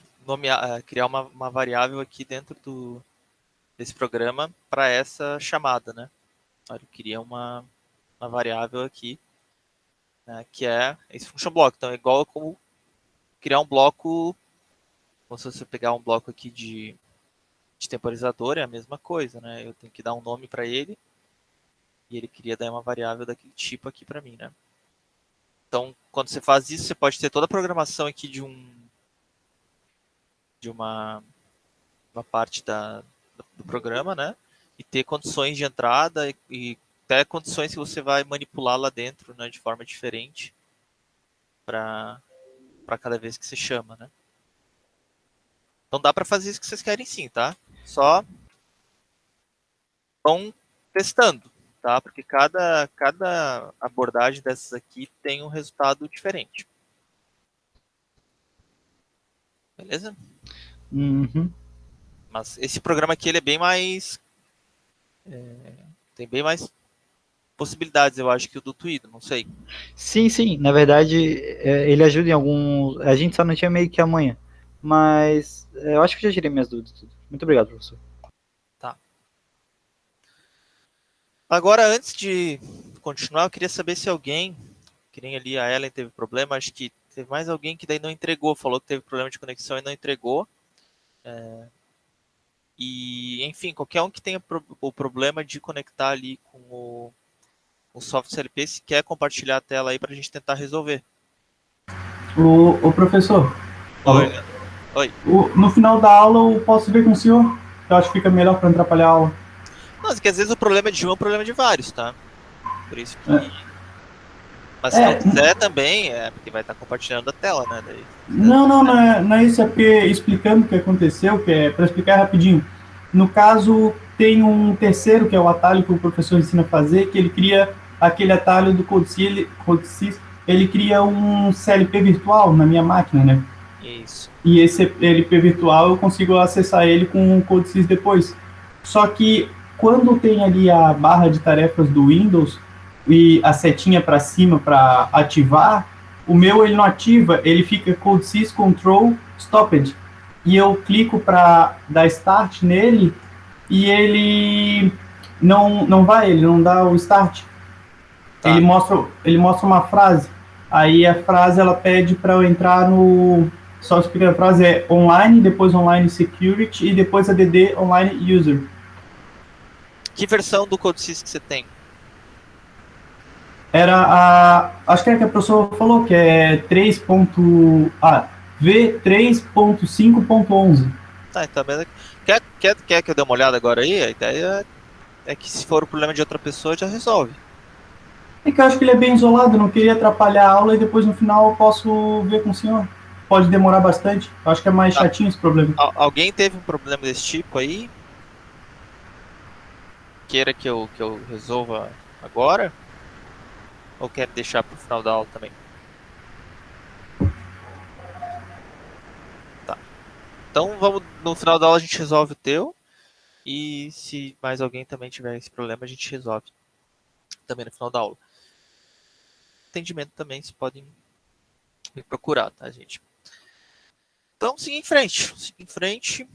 criar uma variável aqui dentro desse programa para essa chamada, né? Eu queria uma variável aqui, né, que é esse function block. Então é igual como criar um bloco, como se você pegar um bloco aqui de temporizador, é a mesma coisa, né? Eu tenho que dar um nome para ele e ele queria dar uma variável daquele tipo aqui para mim, né? Então, quando você faz isso, você pode ter toda a programação aqui de uma parte do programa, né? E ter condições de entrada e até condições que você vai manipular lá dentro, né? De forma diferente para cada vez que você chama, né? Então dá para fazer isso que vocês querem sim, tá? Só vão testando, tá? Porque cada abordagem dessas aqui tem um resultado diferente. Beleza? Uhum. Mas esse programa aqui ele é bem mais... tem bem mais possibilidades, eu acho, que o do Twido, não sei. Sim, na verdade, ele ajuda em alguns... A gente só não tinha meio que amanhã, mas eu acho que já tirei minhas dúvidas. Muito obrigado, professor. Tá. Agora, antes de continuar, eu queria saber se alguém, que nem ali a Ellen teve problema, acho que teve mais alguém que daí não entregou, falou que teve problema de conexão e não entregou. E, enfim, qualquer um que tenha o problema de conectar ali com o software CLP, se quer compartilhar a tela aí para a gente tentar resolver. O professor, Oi, Oi. No final da aula eu posso ver com o senhor? Eu acho que fica melhor para não atrapalhar a aula. Não, que às vezes o problema é de um é o problema de vários, tá? Por isso que... Mas se não quiser também, porque vai estar compartilhando a tela, né? Daí, não é isso, é porque explicando o que aconteceu, que é para explicar rapidinho. No caso, tem um terceiro, que é o atalho que o professor ensina a fazer, que ele cria aquele atalho do CodeSys, ele cria um CLP virtual na minha máquina, né? Isso. E esse CLP virtual eu consigo acessar ele com o CodeSys depois. Só que quando tem ali a barra de tarefas do Windows e a setinha para cima para ativar, o meu ele não ativa, ele fica CodeSys Control Stopped. E eu clico para dar start nele e ele não vai, ele não dá o start. Tá. Ele mostra uma frase. Aí a frase ela pede para eu entrar no... Só explicar a frase é online, depois online security e depois ADD online user. Que versão do CodeSys que você tem? Era a... Acho que é que a professora falou, que é V3.5.11. Tá, então... Quer que eu dê uma olhada agora aí? A ideia é que se for o problema de outra pessoa, já resolve. É que eu acho que ele é bem isolado, não queria atrapalhar a aula e depois no final eu posso ver com o senhor. Pode demorar bastante, eu acho que é mais chatinho esse problema. Alguém teve um problema desse tipo aí? Queira que eu resolva agora? Ou quer deixar para o final da aula também? Tá. Então vamos, no final da aula a gente resolve o teu. E se mais alguém também tiver esse problema, a gente resolve também no final da aula. Atendimento também, vocês podem me procurar, tá, gente? Então, siga em frente. Siga em frente.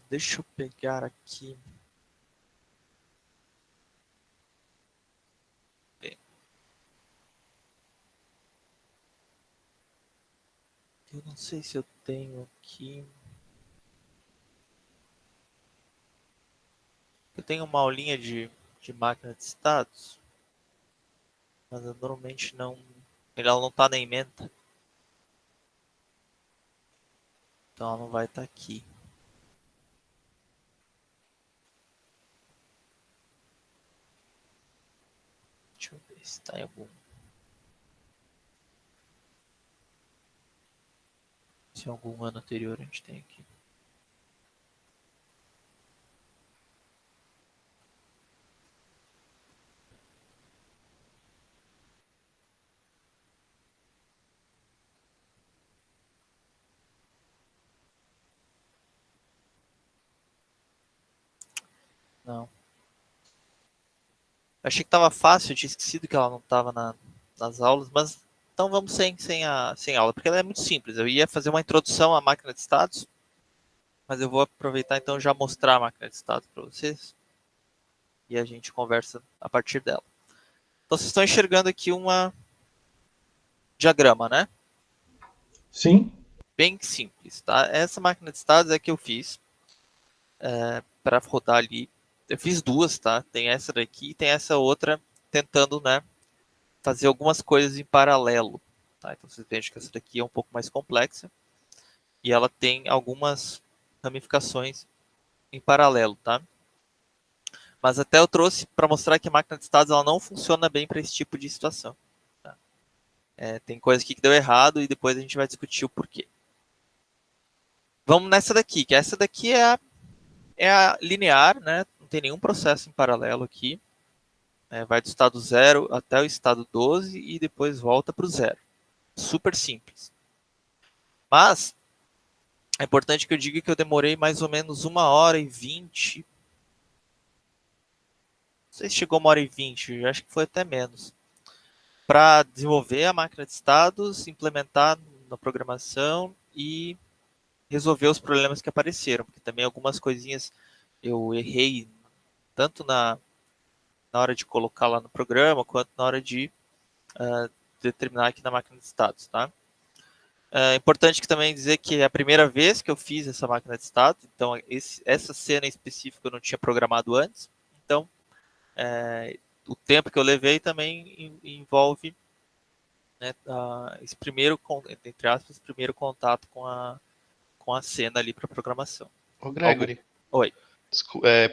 Deixa eu pegar aqui. Eu não sei se eu tenho aqui. Eu tenho uma aulinha de máquina de estados. Mas eu normalmente não... Ela não está na ementa. Então ela não vai estar aqui. Deixa eu ver se está em algum... Se em algum ano anterior a gente tem aqui. Não. Eu achei que estava fácil, eu tinha esquecido que ela não estava nas aulas, mas então vamos sem aula, porque ela é muito simples. Eu ia fazer uma introdução à máquina de estados, mas eu vou aproveitar então já mostrar a máquina de estados para vocês e a gente conversa a partir dela. Então vocês estão enxergando aqui uma diagrama, né? Sim. Bem simples, tá? Essa máquina de estados é que eu fiz para rodar ali. Eu fiz duas, tá? Tem essa daqui e tem essa outra tentando, né, fazer algumas coisas em paralelo. Tá? Então vocês veem que essa daqui é um pouco mais complexa e ela tem algumas ramificações em paralelo, tá? Mas até eu trouxe para mostrar que a máquina de estados ela não funciona bem para esse tipo de situação. Tá? Tem coisa aqui que deu errado e depois a gente vai discutir o porquê. Vamos nessa daqui, que essa daqui é a linear, né? Não tem nenhum processo em paralelo aqui. Vai do estado 0 até o estado 12 e depois volta para o 0. Super simples. Mas é importante que eu diga que eu demorei mais ou menos 1h20. Não sei se chegou 1h20, acho que foi até menos. Para desenvolver a máquina de estados, implementar na programação e resolver os problemas que apareceram. Porque também algumas coisinhas eu errei, tanto na hora de colocar lá no programa, quanto na hora de determinar aqui na máquina de estados, tá? É importante que também dizer que é a primeira vez que eu fiz essa máquina de estado, então essa cena em específico eu não tinha programado antes, então o tempo que eu levei também envolve, né, esse primeiro, entre aspas, primeiro contato com a cena ali para programação. Ô, Gregory. Oi.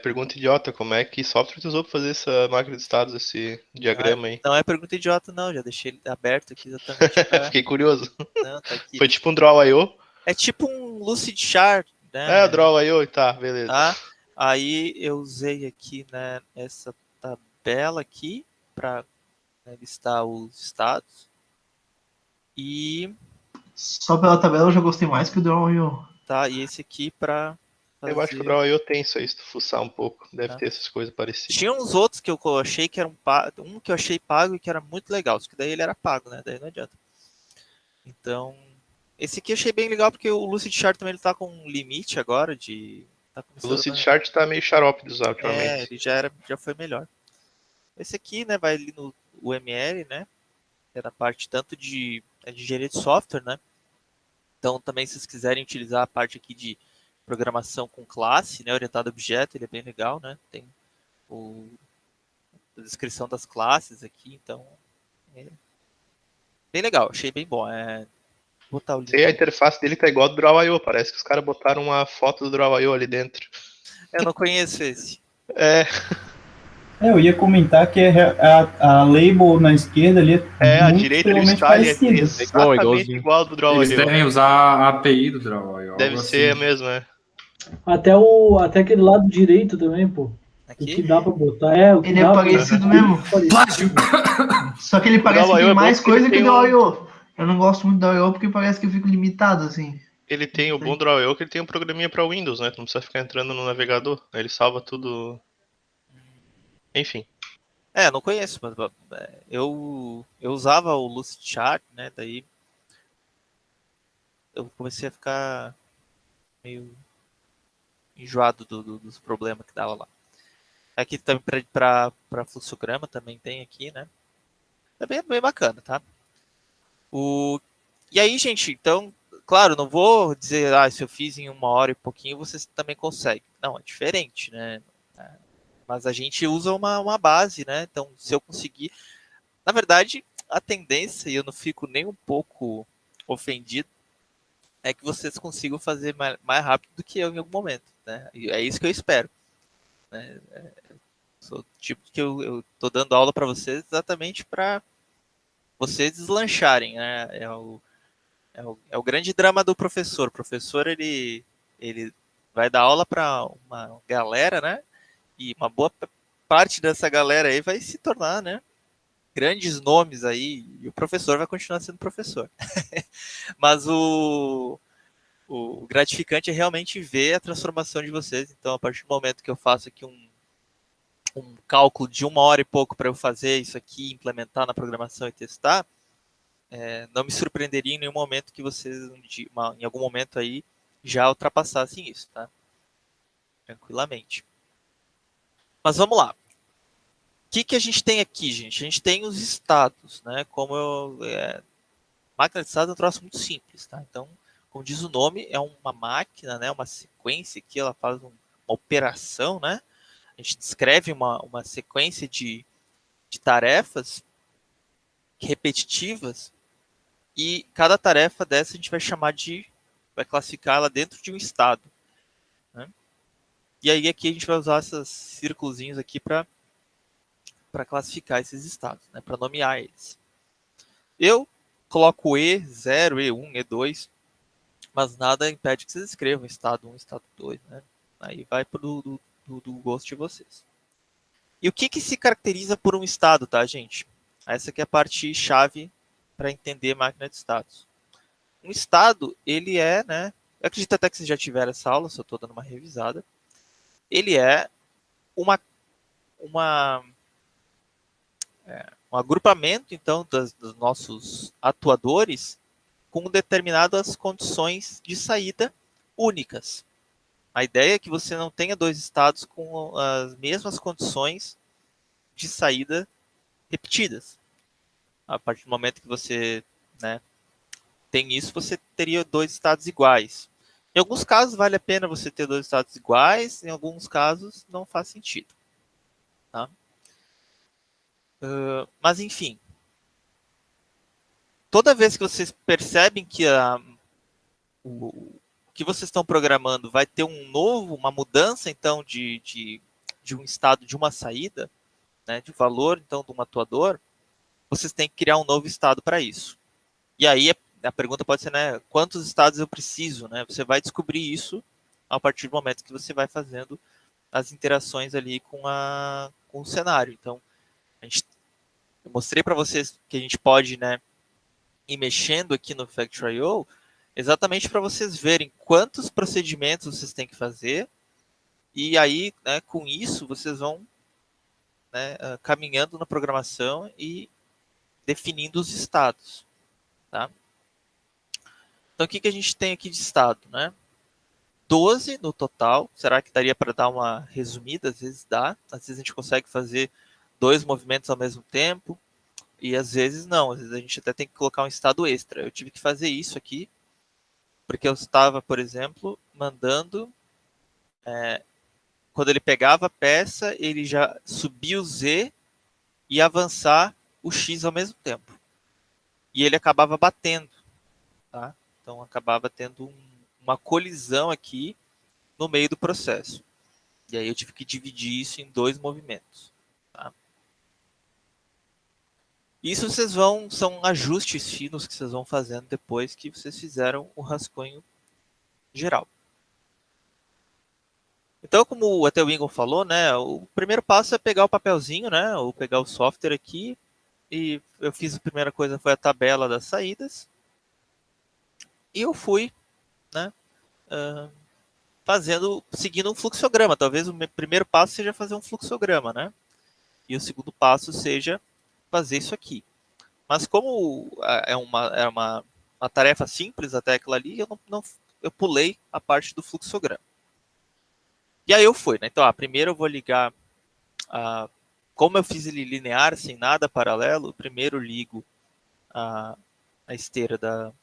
Pergunta idiota, como é que software tu usou pra fazer essa máquina de estados, esse diagrama aí? Não é pergunta idiota, não, já deixei ele aberto aqui exatamente pra... Fiquei curioso. Não, tá aqui. Foi tipo um Draw.io? É tipo um Lucidchart, né? O Draw.io, tá, beleza. Tá? Aí eu usei aqui, né, essa tabela aqui para listar os estados. E... Só pela tabela eu já gostei mais que o Draw.io. Tá, e esse aqui para fazer... Eu acho que o Draw.io tem isso aí, se tu fuçar um pouco. Deve ter essas coisas parecidas. Tinha uns outros que eu achei que eram pago, um que eu achei pago e que era muito legal, só que daí ele era pago, né? Daí não adianta. Então, esse aqui eu achei bem legal porque o Lucidchart também ele tá com um limite agora de... O Lucidchart tá meio xarope de usar ultimamente. Ele já foi melhor. Esse aqui, né, vai ali no UML, né? É na parte tanto de engenharia de software, né? Então, também se vocês quiserem utilizar a parte aqui de programação com classe, né, orientada a objeto, ele é bem legal, né? Tem a descrição das classes aqui, então é bem legal, achei bem bom. Vou botar o link. A interface dele tá igual ao do Draw.io, parece que os caras botaram uma foto do Draw.io ali dentro. Eu não conheço esse. Eu ia comentar que a label na esquerda ali a direita do style é exatamente igual ao do Draw.io. Eles devem usar a API do Draw.io. Deve ser mesmo, Até aquele lado direito também, pô. Aqui? O que dá pra botar ele é parecido mesmo. Plágio! Só que ele parece que tem mais coisa que o Draw.io. Eu não gosto muito do Draw.io porque parece que eu fico limitado, assim. Ele tem o bom Draw.io que ele tem um programinha pra Windows, né? Tu não precisa ficar entrando no navegador. Aí ele salva tudo. Enfim. Não conheço, mas eu usava o Lucidchart, né? Daí eu comecei a ficar meio enjoado dos problemas que dava lá. Aqui também para fluxograma também tem aqui, né? É bem bacana, tá? E aí, gente, então, claro, não vou dizer, se eu fiz em 1 hora e pouquinho, vocês também conseguem. Não, é diferente, né? Mas a gente usa uma base, né? Então, se eu conseguir... Na verdade, a tendência, e eu não fico nem um pouco ofendido, é que vocês consigam fazer mais rápido do que eu em algum momento, né? E é isso que eu espero. Né? Sou o tipo que eu tô dando aula para vocês exatamente para vocês deslancharem, né? É o grande drama do professor. O professor, ele vai dar aula para uma galera, né? E uma boa parte dessa galera aí vai se tornar, né, grandes nomes aí, e o professor vai continuar sendo professor. Mas o gratificante é realmente ver a transformação de vocês. Então, a partir do momento que eu faço aqui um cálculo de 1 hora e pouco para eu fazer isso aqui, implementar na programação e testar, não me surpreenderia em nenhum momento que vocês, em algum momento aí, já ultrapassassem isso, tá? Tranquilamente. Mas vamos lá. O que a gente tem aqui, gente? A gente tem os estados, né? Máquina de estados é um troço muito simples, tá? Então, como diz o nome, é uma máquina, né? Uma sequência que ela faz uma operação, né? A gente descreve uma sequência de tarefas repetitivas e cada tarefa dessa a gente vai classificar ela dentro de um estado, né? E aí aqui a gente vai usar esses círculozinhos aqui para classificar esses estados, né? Para nomear eles. Eu coloco E0, E1, E2, mas nada impede que vocês escrevam estado 1, estado 2, né? Aí vai do gosto de vocês. E o que se caracteriza por um estado, tá, gente? Essa aqui é a parte chave para entender máquina de estados. Um estado, ele é, né? Eu acredito até que vocês já tiveram essa aula, só estou dando uma revisada. Ele é um agrupamento, então, dos nossos atuadores com determinadas condições de saída únicas. A ideia é que você não tenha 2 estados com as mesmas condições de saída repetidas. A partir do momento que você, né, tem isso, você teria dois estados iguais. Em alguns casos vale a pena você ter dois estados iguais, em alguns casos não faz sentido. Tá? Mas enfim, toda vez que vocês percebem que o que vocês estão programando vai ter uma mudança então de um estado, de uma saída, né, de valor então de um atuador, vocês têm que criar um novo estado para isso. E aí a pergunta pode ser, né, quantos estados eu preciso, né? Você vai descobrir isso a partir do momento que você vai fazendo as interações ali com o cenário. Então, eu mostrei para vocês que a gente pode, né, ir mexendo aqui no Factory.io exatamente para vocês verem quantos procedimentos vocês têm que fazer, e aí, né, com isso, vocês vão, né, caminhando na programação e definindo os estados. Tá? Então, o que a gente tem aqui de estado? Né? 12 no total. Será que daria para dar uma resumida? Às vezes dá. Às vezes a gente consegue fazer 2 movimentos ao mesmo tempo. E às vezes não. Às vezes a gente até tem que colocar um estado extra. Eu tive que fazer isso aqui. Porque eu estava, por exemplo, mandando... quando ele pegava a peça, ele já subia o Z e avançar o X ao mesmo tempo. E ele acabava batendo. Tá? Então, acabava tendo uma colisão aqui no meio do processo. E aí eu tive que dividir isso em 2 movimentos. Tá? Isso são ajustes finos que vocês vão fazendo depois que vocês fizeram o rascunho geral. Então, como até o Ingo falou, né, o primeiro passo é pegar o papelzinho, né, ou pegar o software aqui, e eu fiz a primeira coisa, foi a tabela das saídas, e eu fui, né, seguindo um fluxograma. Talvez o meu primeiro passo seja fazer um fluxograma, né, e o segundo passo seja fazer isso aqui. Mas como é uma tarefa simples até aquela ali, eu pulei a parte do fluxograma. E aí eu fui, né? Então, primeiro eu vou ligar, como eu fiz ele linear, sem nada paralelo, primeiro ligo a esteira da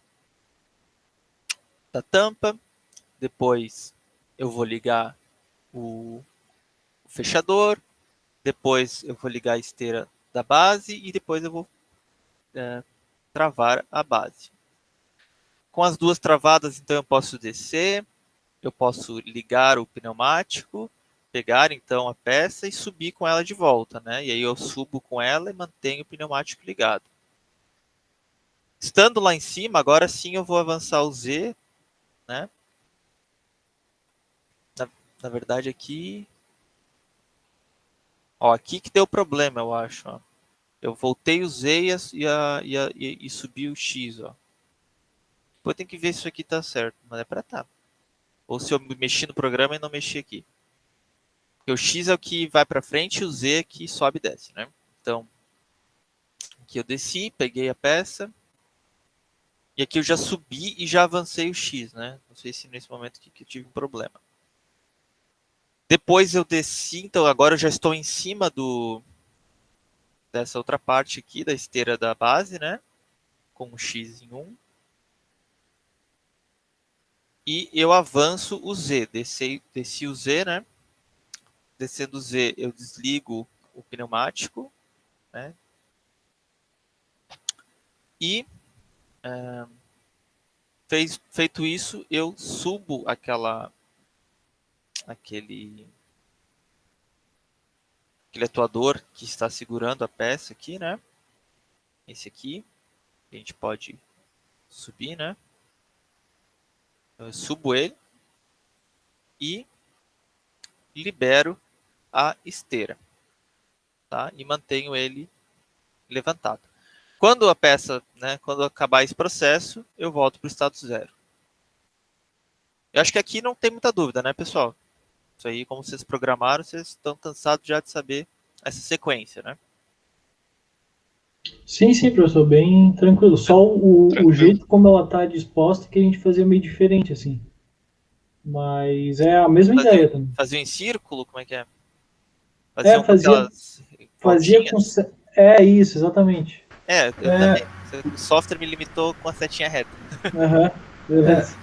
tampa, depois eu vou ligar o fechador, depois eu vou ligar a esteira da base e depois eu vou travar a base. Com as duas travadas, então eu posso descer, eu posso ligar o pneumático, pegar então a peça e subir com ela de volta, né? E aí eu subo com ela e mantenho o pneumático ligado. Estando lá em cima, agora sim eu vou avançar o Z, né? Na verdade aqui... Ó, aqui que deu problema, eu acho. Ó. Eu voltei o Z e subi o X, ó. Depois tem que ver se isso aqui tá certo, mas é pra tá. Ou se eu mexi no programa e não mexi aqui. Porque o X é o que vai para frente e o Z é que sobe e desce, né? Então, aqui eu desci, peguei a peça. E aqui eu já subi e já avancei o X, né? Não sei se nesse momento aqui que eu tive um problema. Depois eu desci, então agora eu já estou em cima dessa outra parte aqui, da esteira da base, né? Com o X em 1. E eu avanço o Z, desci o Z, né? Descendo o Z, eu desligo o pneumático, né? E feito isso, eu subo aquele atuador que está segurando a peça aqui, né? Esse aqui, a gente pode subir, né? Eu subo ele e libero a esteira, tá? E mantenho ele levantado. Quando a peça, né, quando acabar esse processo, eu volto para o estado 0. Eu acho que aqui não tem muita dúvida, né, pessoal? Isso aí, como vocês programaram, vocês estão cansados já de saber essa sequência, né? Sim, professor, bem tranquilo. Só o jeito como ela está disposta que a gente fazia meio diferente, assim. Mas é a mesma ideia também. Fazia em círculo? Como é que é? Fazia com... É isso, exatamente. eu também. O software me limitou com a setinha reta. Aham, beleza.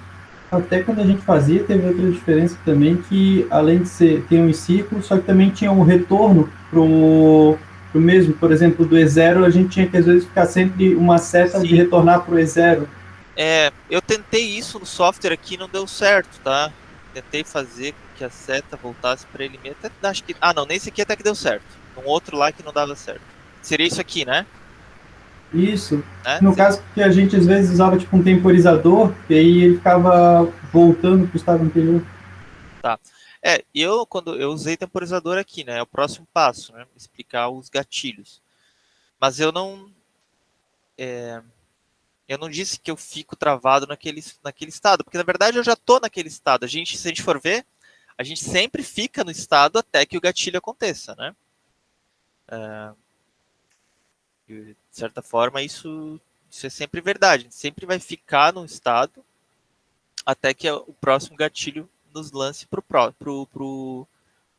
Até quando a gente fazia, teve outra diferença também, que além de ser, tem um ciclo, só que também tinha um retorno pro mesmo, por exemplo, do E0, a gente tinha que às vezes ficar sempre uma seta de retornar pro E0. Eu tentei isso no software aqui, não deu certo, tá? Tentei fazer com que a seta voltasse para ele mesmo. Até, acho que, não, nesse aqui até que deu certo. Um outro lá que não dava certo. Seria isso aqui, né? Isso. No caso que a gente às vezes usava tipo um temporizador, e aí ele ficava voltando para o estado anterior. Tá. Quando eu usei temporizador aqui, né? É o próximo passo, né? Explicar os gatilhos. Mas eu não disse que eu fico travado naquele estado, porque na verdade eu já tô naquele estado. Se a gente for ver, a gente sempre fica no estado até que o gatilho aconteça, né? De certa forma, isso é sempre verdade. A gente sempre vai ficar num estado até que o próximo gatilho nos lance pro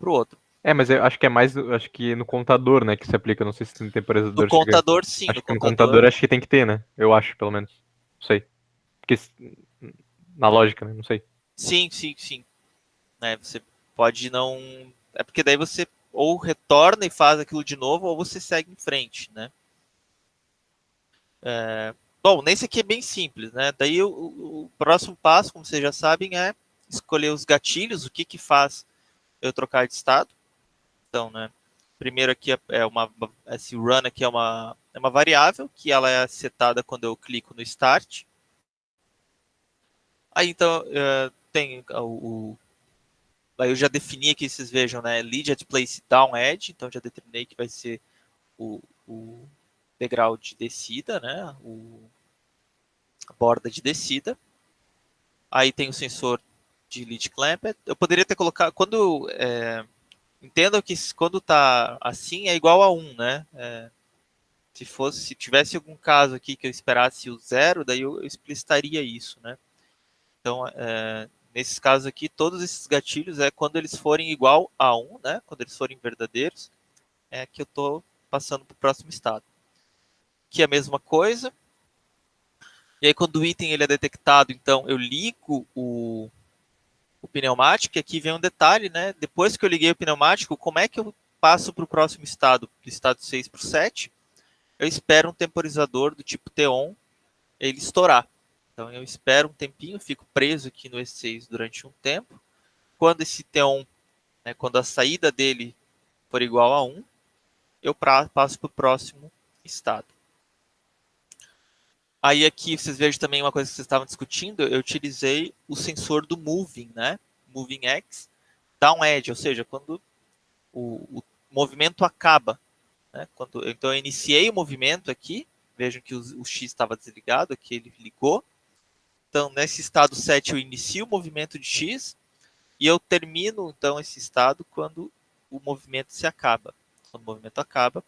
outro. Mas eu acho que é mais, acho que no contador, né, que se aplica, não sei se no temporizador No contador, sim. Acho que no computador acho que tem que ter, né? Eu acho, pelo menos. Não sei. Porque na lógica, né? Não sei. Sim. Né, você pode não... É porque daí você ou retorna e faz aquilo de novo, ou você segue em frente, né? Bom, nesse aqui é bem simples, né? Daí o próximo passo, como vocês já sabem, é escolher os gatilhos, o que faz eu trocar de estado. Então, né? Primeiro aqui esse run aqui é uma variável, que ela é setada quando eu clico no start. Aí, então, tem aí eu já defini aqui, vocês vejam, né? Lead at place down edge, então já determinei que vai ser o degrau de descida, né? A borda de descida. Aí tem o sensor de lead clamped. Eu poderia ter colocado, entendam que quando tá assim é igual a 1, né? Se tivesse algum caso aqui que eu esperasse o 0, daí eu explicitaria isso, né? Então, nesses casos aqui, todos esses gatilhos quando eles forem igual a 1, né? Quando eles forem verdadeiros, é que eu estou passando para o próximo estado. Aqui é a mesma coisa. E aí, quando o item ele é detectado, então eu ligo o pneumático, e aqui vem um detalhe, né? Depois que eu liguei o pneumático, como é que eu passo para o próximo estado? Do estado 6 para o 7, eu espero um temporizador do tipo T-on ele estourar. Então eu espero um tempinho, fico preso aqui no E6 durante um tempo. Quando esse T-on, né, quando a saída dele for igual a 1, eu passo para o próximo estado. Aí aqui vocês vejam também uma coisa que vocês estavam discutindo, eu utilizei o sensor do Moving, né? Moving X, Down Edge, ou seja, quando o movimento acaba. Né? Então eu iniciei o movimento aqui, vejam que o X estava desligado, aqui ele ligou. Então nesse estado 7 eu inicio o movimento de X e eu termino então esse estado quando o movimento se acaba. Quando o movimento acaba,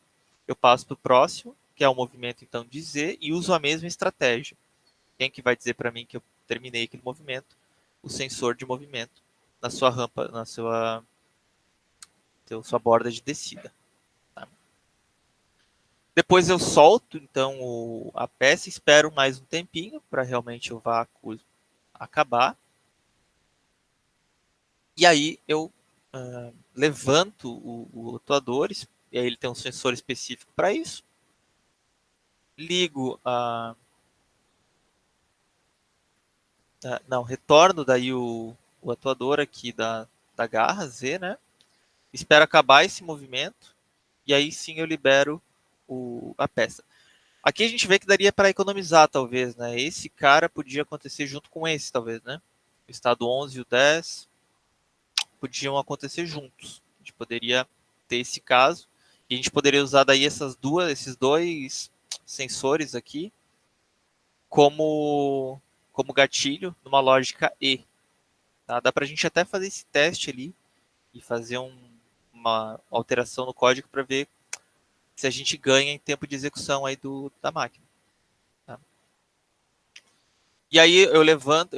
eu passo para o próximo, que é o movimento então de Z, e uso a mesma estratégia. Quem que vai dizer para mim que eu terminei aquele movimento? O sensor de movimento na sua rampa, na sua borda de descida. Tá? Depois eu solto então a peça, espero mais um tempinho para realmente o vácuo acabar. E aí eu levanto o atuador, e aí ele tem um sensor específico para isso. Ligo retorno daí o atuador aqui da garra Z, né? Espero acabar esse movimento e aí sim eu libero a peça. Aqui a gente vê que daria para economizar, talvez, né? Esse cara podia acontecer junto com esse, talvez, né? O estado 11 e o 10 podiam acontecer juntos. A gente poderia ter esse caso e a gente poderia usar daí esses dois sensores aqui como gatilho numa lógica E. Tá? Dá para a gente até fazer esse teste ali e fazer uma alteração no código para ver se a gente ganha em tempo de execução aí da máquina. Tá? E aí eu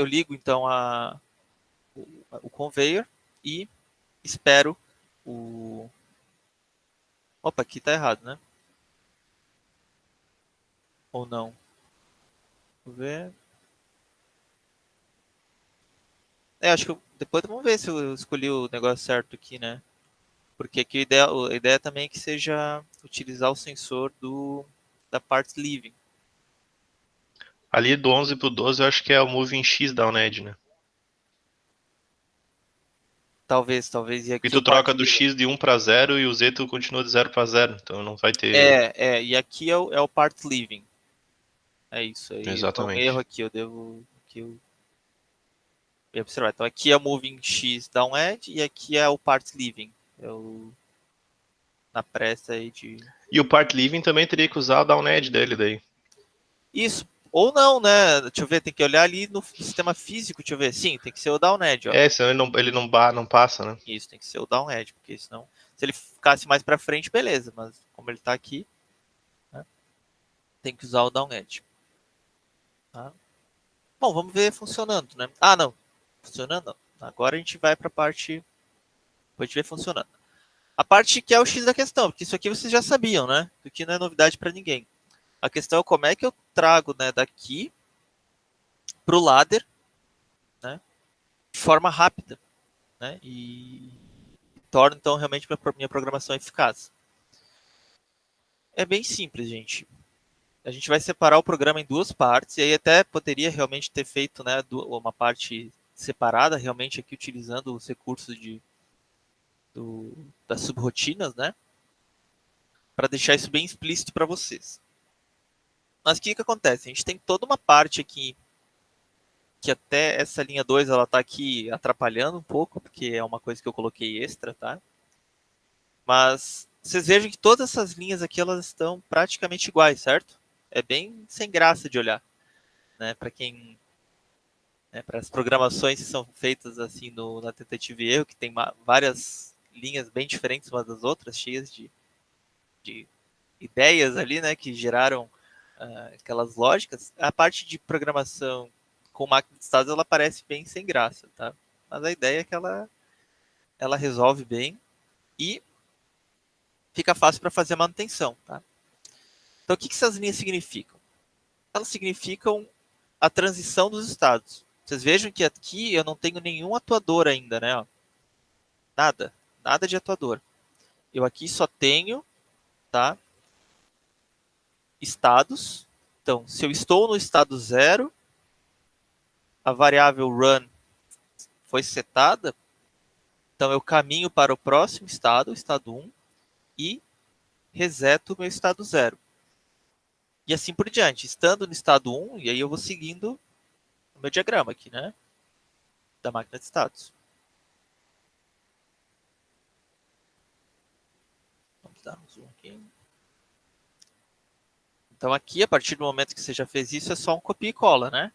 ligo então o conveyor e espero Opa, aqui tá errado, né? Ou não? Vou ver. Acho que depois vamos ver se eu escolhi o negócio certo aqui, né? Porque aqui a ideia também é que seja utilizar o sensor da Parts Living. Ali do 11 pro 12 eu acho que é o Moving X da Uned, né? Talvez. E aqui E tu troca do X de 1 para 0 e o Z tu continua de 0 para 0. Então não vai ter... E aqui é o Parts Living. É isso aí. Exatamente. Um erro aqui, eu devo... observar. Então aqui é o Moving X da Uned e aqui é o Parts Living. Na pressa aí de... E o Part Living também teria que usar o da Uned dele daí. Isso. Ou não, né? Deixa eu ver, tem que olhar ali no sistema físico, deixa eu ver. Sim, tem que ser o Downed, ó. Senão ele não passa, né? Isso, tem que ser o Downed, porque senão... Se ele ficasse mais pra frente, beleza. Mas como ele tá aqui, né, tem que usar o Downed. Tá? Bom, vamos ver funcionando, né? Ah, não. Funcionando não. Agora a gente vai pra parte... Depois a gente vê funcionando. A parte que é o X da questão, porque isso aqui vocês já sabiam, né? Isso aqui não é novidade pra ninguém. A questão é como é que eu trago, né, daqui para o ladder, né, de forma rápida, né, e torno então realmente minha programação eficaz. É bem simples, gente. A gente vai separar o programa em duas partes, e aí até poderia realmente ter feito, né, uma parte separada, realmente aqui utilizando os recursos das subrotinas, né, para deixar isso bem explícito para vocês. Mas o que acontece? A gente tem toda uma parte aqui que até essa linha 2 ela tá aqui atrapalhando um pouco, porque é uma coisa que eu coloquei extra, tá? Mas vocês vejam que todas essas linhas aqui elas estão praticamente iguais, certo? É bem sem graça de olhar, né? Para quem, né, para as programações que são feitas assim na tentativa e erro, que tem várias linhas bem diferentes umas das outras, cheias de ideias ali, né, que geraram aquelas lógicas. A parte de programação com máquina de estados ela parece bem sem graça, tá? Mas a ideia é que ela resolve bem e fica fácil para fazer a manutenção, tá? Então o que essas linhas significam? Elas significam a transição dos estados. Vocês vejam que aqui eu não tenho nenhum atuador ainda, né? Ó. Nada de atuador. Eu aqui só tenho, tá? Estados. Então, se eu estou no estado 0, a variável run foi setada, então eu caminho para o próximo estado, o estado 1, e reseto o meu estado 0. E assim por diante. Estando no estado 1, e aí eu vou seguindo o meu diagrama aqui, né? Da máquina de estados. Vamos dar um zoom aqui. Então aqui, a partir do momento que você já fez isso, é só um copia e cola, né?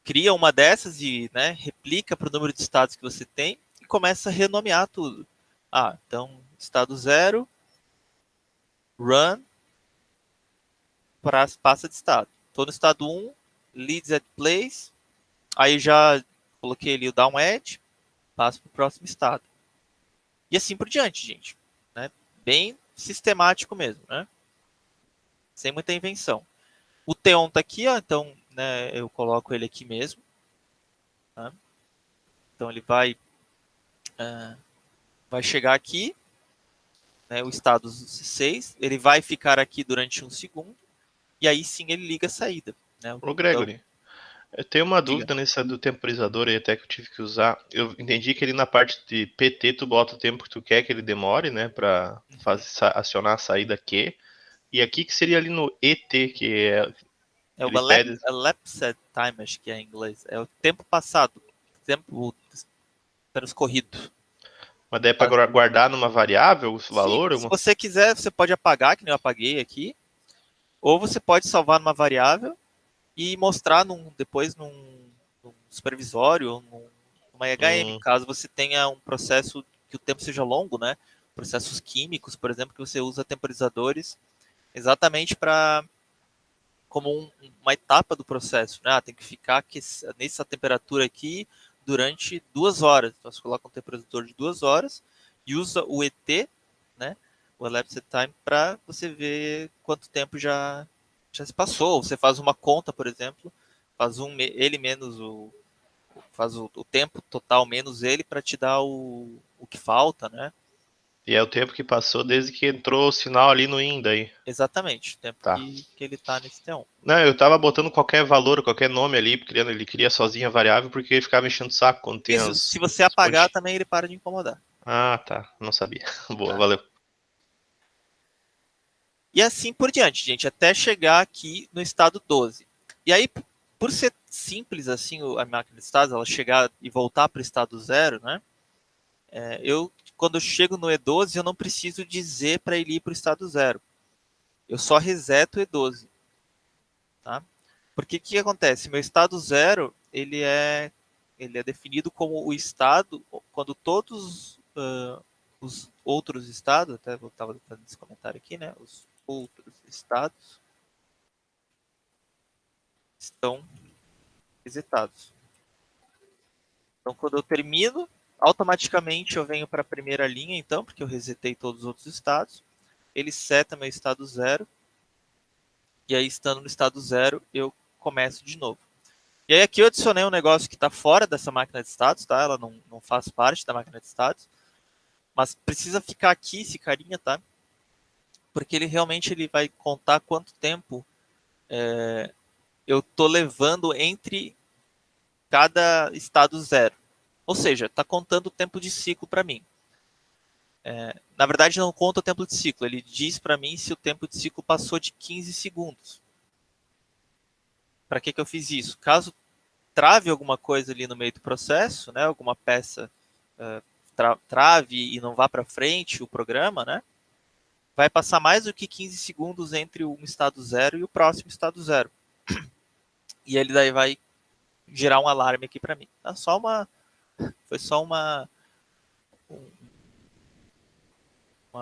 Cria uma dessas e, né, replica para o número de estados que você tem e começa a renomear tudo. Ah, então, estado 0, run, passa de estado. Estou no estado 1, leads at place, aí já coloquei ali o down edge, passo para o próximo estado. E assim por diante, gente. Né? Bem sistemático mesmo, né? Sem muita invenção. O Theon está aqui, ó, então, né, eu coloco ele aqui mesmo. Tá? Então ele vai chegar aqui, né, o estado 6, ele vai ficar aqui durante 1 segundo, e aí sim ele liga a saída. Né? Ô, Gregory, então, eu tenho uma dúvida nessa do temporizador aí até que eu tive que usar. Eu entendi que ele na parte de PT tu bota o tempo que tu quer que ele demore, né, para acionar a saída Q. E aqui que seria ali no ET, que é o elapsed time, acho que é em inglês. É o tempo passado, tempo transcorrido. Mas daí é para guardar numa variável esse valor? Se você quiser, você pode apagar, que nem eu apaguei aqui. Ou você pode salvar numa variável e mostrar depois num supervisório ou numa IHM, caso você tenha um processo que o tempo seja longo, né? Processos químicos, por exemplo, que você usa temporizadores exatamente como uma etapa do processo. Né? Tem que ficar nessa temperatura aqui durante 2 horas. Então você coloca um temporizador de 2 horas e usa o ET, né? O elapsed time, para você ver quanto tempo já já se passou. Você faz uma conta, por exemplo, faz ele menos faz o tempo total menos ele para te dar o que falta, né? E é o tempo que passou desde que entrou o sinal ali no IN daí. Exatamente, o tempo Tá. que ele tá nesse T1. Não, eu tava botando qualquer valor, qualquer nome ali, ele cria sozinho a variável, porque ele ficava enchendo o saco quando tem Isso, as... se você apagar também ele para de incomodar. Ah, tá. Não sabia. Boa, Tá. valeu. E assim por diante, gente, até chegar aqui no estado 12. E aí, por ser simples assim a máquina de estados, ela chegar e voltar para o estado 0, né? Quando eu chego no E12, eu não preciso dizer para ele ir para o estado 0. Eu só reseto o E12. Tá? Porque o que acontece? Meu estado 0, ele é definido como o estado quando todos os outros estados, até eu estava fazendo esse comentário aqui, né? Os outros estados estão resetados. Então, quando eu termino, automaticamente eu venho para a primeira linha, então, porque eu resetei todos os outros estados. Ele seta meu estado 0. E aí, estando no estado 0, eu começo de novo. E aí, aqui eu adicionei um negócio que está fora dessa máquina de estados, tá? Ela não faz parte da máquina de estados. Mas precisa ficar aqui esse carinha, tá? Porque ele realmente vai contar quanto tempo eu tô levando entre cada estado 0. Ou seja, está contando o tempo de ciclo para mim. Na verdade, não conta o tempo de ciclo. Ele diz para mim se o tempo de ciclo passou de 15 segundos. Para que eu fiz isso? Caso trave alguma coisa ali no meio do processo, né? Alguma peça trave e não vá para frente o programa, né? Vai passar mais do que 15 segundos entre um estado 0 e o próximo estado 0. E ele daí vai gerar um alarme aqui para mim. Foi só uma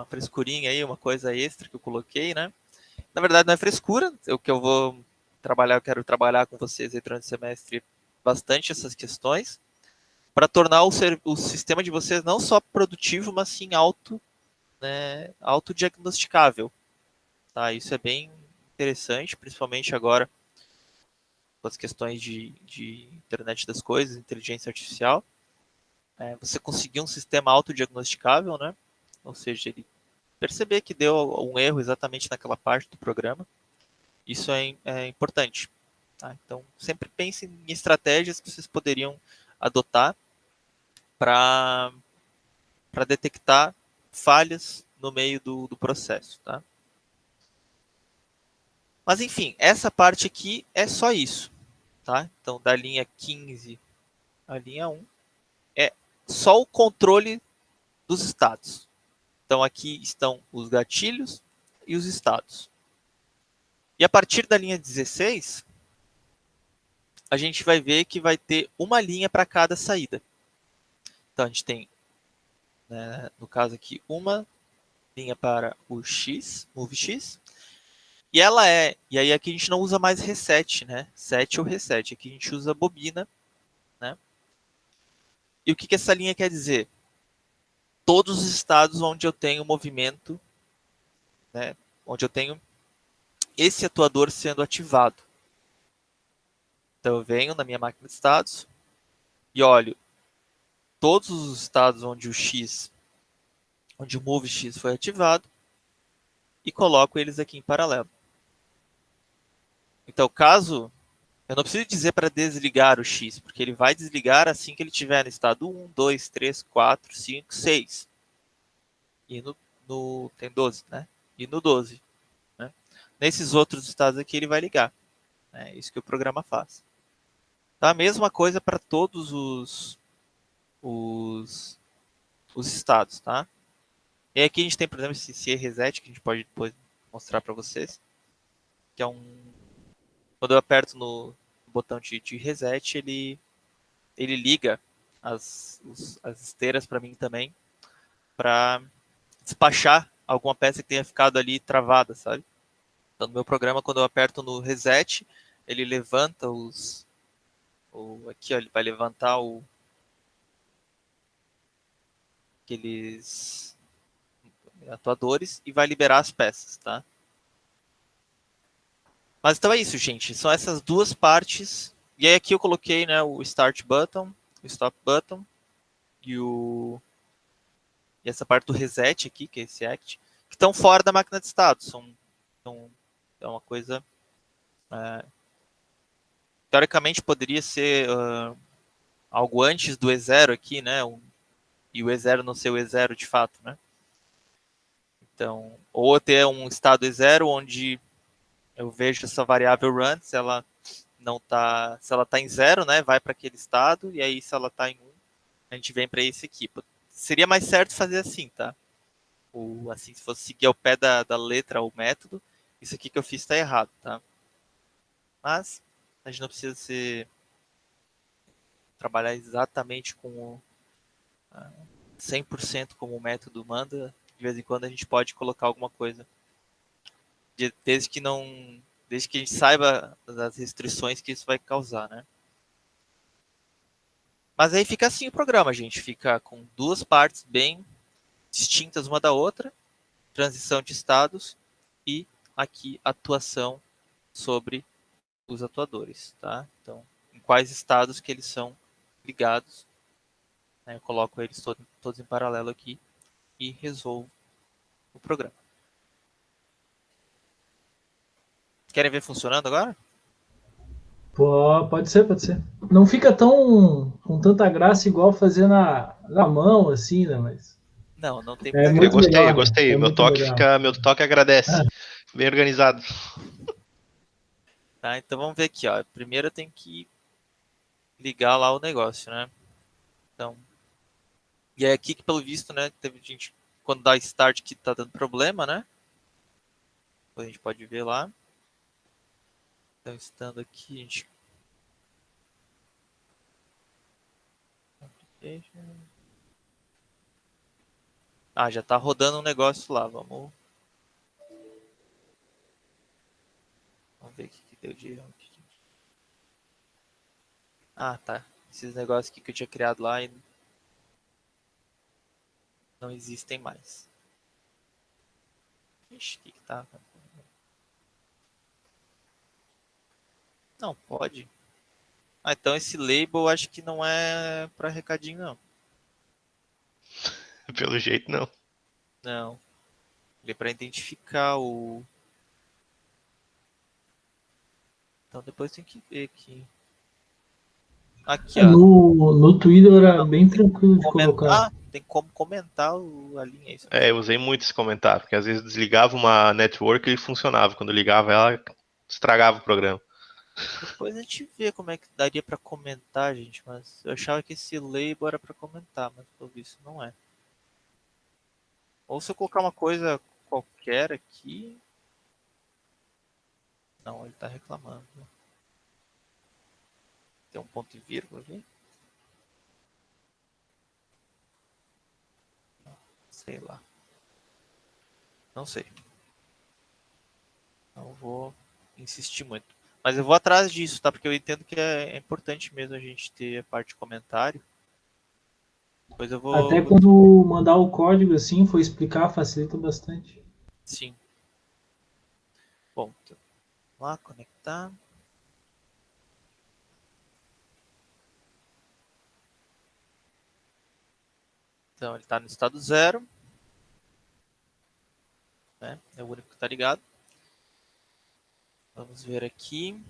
frescurinha aí, uma coisa extra que eu coloquei, né? Na verdade não é frescura, o que eu quero trabalhar com vocês aí durante o semestre bastante essas questões, para tornar o sistema de vocês não só produtivo, mas sim autodiagnosticável. Tá? Isso é bem interessante, principalmente agora com as questões de internet das coisas, inteligência artificial. Você conseguir um sistema autodiagnosticável, né? Ou seja, ele perceber que deu um erro exatamente naquela parte do programa. Isso é importante. Tá? Então, sempre pense em estratégias que vocês poderiam adotar para detectar falhas no meio do processo. Tá? Mas, enfim, essa parte aqui é só isso. Tá? Então, da linha 15 à linha 1, é só o controle dos estados. Então, aqui estão os gatilhos e os estados. E a partir da linha 16, a gente vai ver que vai ter uma linha para cada saída. Então, a gente tem, né, no caso aqui, uma linha para o X, move X, e aí aqui a gente não usa mais reset, né? Set ou reset, aqui a gente usa bobina, né? E o que essa linha quer dizer? Todos os estados onde eu tenho movimento, né? Onde eu tenho esse atuador sendo ativado. Então eu venho na minha máquina de estados e olho todos os estados onde o move X foi ativado e coloco eles aqui em paralelo. Então, caso eu não preciso dizer para desligar o X, porque ele vai desligar assim que ele estiver no estado 1, 2, 3, 4, 5, 6. E tem 12, né? E no 12. Né? Nesses outros estados aqui ele vai ligar. É isso que o programa faz. Tá? A mesma coisa para todos os estados, tá? E aqui a gente tem, por exemplo, esse reset, que a gente pode depois mostrar para vocês, que é quando eu aperto no botão de reset, ele liga as esteiras para mim também, para despachar alguma peça que tenha ficado ali travada, sabe? Então, no meu programa, quando eu aperto no reset, ele levanta aqui, ó, ele vai levantar aqueles atuadores e vai liberar as peças, tá? Mas então é isso, gente. São essas duas partes. E aí aqui eu coloquei, né, o Start Button, o Stop Button e essa parte do Reset aqui, que é esse Act, que estão fora da máquina de estado. É uma coisa... teoricamente poderia ser algo antes do E0 aqui, né? E o E0 não ser o E0 de fato, né? Então, ou ter um estado E0 onde eu vejo essa variável run, se ela não tá, se ela tá em 0, né, vai para aquele estado, e aí se ela tá em 1, a gente vem para esse aqui. Seria mais certo fazer assim, tá? Ou assim, se fosse seguir ao pé da letra o método, isso aqui que eu fiz está errado, tá? Mas a gente não precisa trabalhar exatamente com o 100% como o método manda. De vez em quando a gente pode colocar alguma coisa, desde que a gente saiba das restrições que isso vai causar, né? Mas aí fica assim o programa, gente. Fica com duas partes bem distintas uma da outra, transição de estados e aqui atuação sobre os atuadores, tá? Então, em quais estados que eles são ligados, né? Eu coloco eles todos em paralelo aqui e resolvo o programa. Querem ver funcionando agora? Pô, pode ser, pode ser. Não fica tão com tanta graça igual fazer na mão, assim, né? Mas Não tem é muita Eu muito graça. gostei, eu melhor, né? gostei. É Meu muito toque melhor. fica, meu toque agradece. Ah, Bem organizado. Tá, então vamos ver aqui, ó. Primeiro eu tenho que ligar lá o negócio, né? Então, e é aqui que pelo visto, né, teve gente quando dá start que tá dando problema, né? A gente pode ver lá. Então, estando aqui, a gente já tá rodando um negócio lá. Vamos ver o que deu de erro aqui. Tá. Esses negócios aqui que eu tinha criado lá e não existem mais. Ixi, o que tá? Não, pode. Então esse label acho que não é para recadinho, não. Pelo jeito, não. Não. Ele é para identificar o... Então depois tem que ver aqui. Aqui, ó. no Twitter era bem tranquilo de colocar. Tem como comentar a linha. Isso. Eu usei muito esse comentário, porque às vezes desligava uma network e ele funcionava. Quando ligava ela, estragava o programa. Depois a gente vê como é que daria para comentar, gente. Mas eu achava que esse label era para comentar, mas pelo visto não é. Ou se eu colocar uma coisa qualquer aqui... Não, ele tá reclamando. Tem um ponto e vírgula ali. Sei lá. Não sei. Não vou insistir muito. Mas eu vou atrás disso, tá? Porque eu entendo que é importante mesmo a gente ter a parte de comentário. Depois eu vou... Até quando mandar o código assim, for explicar, facilita bastante. Sim. Bom, então, vamos lá, conectar. Então ele está no estado 0. Né? É o único que está ligado. Vamos ver aqui.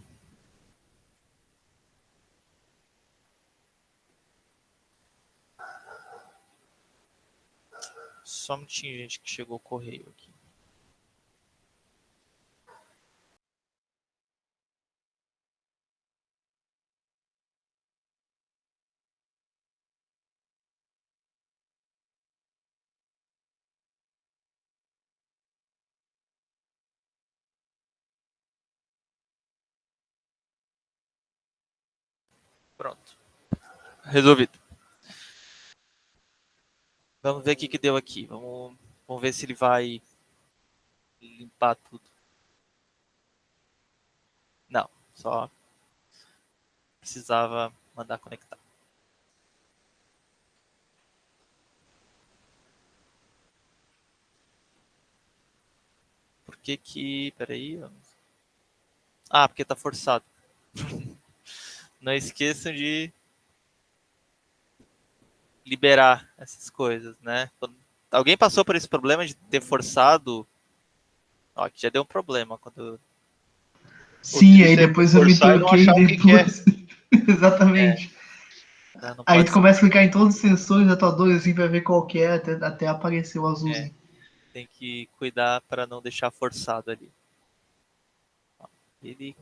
Só um minutinho, gente, que chegou o correio aqui. Pronto. Resolvido. Vamos ver o que deu aqui. Vamos ver se ele vai limpar tudo. Não, só precisava mandar conectar. Por que que... Peraí. Ah, porque tá forçado. Não esqueçam de liberar essas coisas, né? Quando alguém passou por esse problema de ter forçado, ó, aqui já deu um problema quando Sim, aí triste é depois eu me forçar e não toquei achar o que depois. Exatamente. não Aí pode tu ser, começa a clicar em todos os sensores da tua 2 assim pra ver qual que é, até aparecer o azulzinho. tem que cuidar para não deixar forçado ali. Ele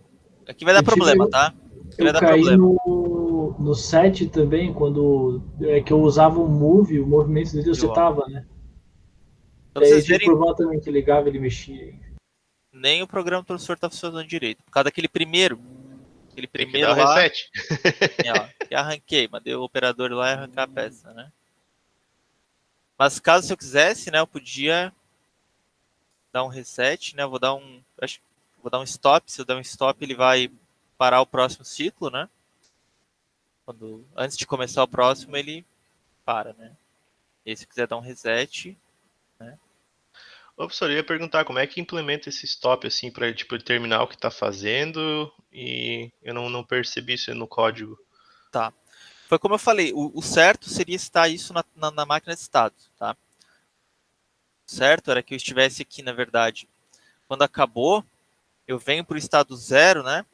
aqui vai dar problema, tá? Aqui vai Eu dar caí problema. no 7 também, quando é que eu usava o Move, o movimento dele eu Eu, ó. setava, né? Pra E aí eu vocês tive verem, problema também que ligava e ele mexia. nem o programa do professor tá funcionando direito. Por causa daquele primeiro. Aquele Tem que dar primeiro o lá. reset. Ó, e arranquei, mandei o operador lá e arrancar a peça, né? Mas caso se eu quisesse, né, eu podia dar um reset, né? Eu vou dar um. Acho, vou dar um stop. Se eu der um stop, ele vai parar o próximo ciclo, né? Antes de começar o próximo, ele para, né? E se eu quiser dar um reset, né? Ô, professor, eu ia perguntar como é que implementa esse stop assim para tipo, ele terminar o que está fazendo e eu não percebi isso no código. Tá. Foi como eu falei, o certo seria estar isso na máquina de estado, tá? O certo era que eu estivesse aqui, na verdade. Quando acabou, eu venho para o estado zero, né?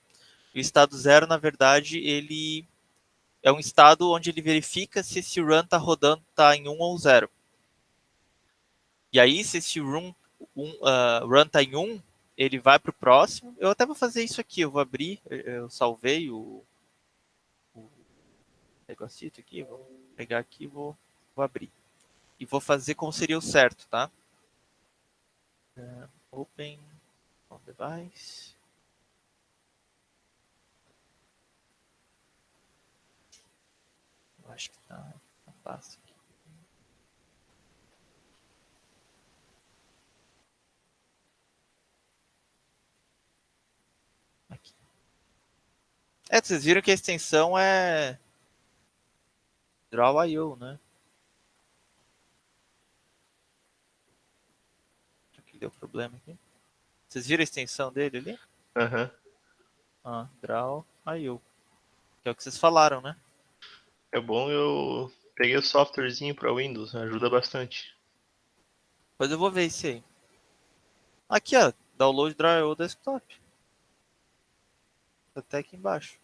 E o estado zero, na verdade, ele é um estado onde ele verifica se esse run está rodando, está em 1 ou 0. E aí, se esse run está em 1, ele vai para o próximo. Eu até vou fazer isso aqui, eu vou abrir, eu salvei o negocito aqui, vou pegar aqui e vou abrir. E vou fazer como seria o certo, tá? Open on device. Eu acho que tá fácil aqui. Aqui. Vocês viram que a extensão é Draw.io, né? Aqui deu problema aqui. Vocês viram a extensão dele ali? Aham. Draw.io. Que é o que vocês falaram, né? É bom, eu peguei o softwarezinho para Windows, ajuda bastante. Depois eu vou ver isso aí. Aqui, ó. Download Draw.io Desktop. Tá até aqui embaixo.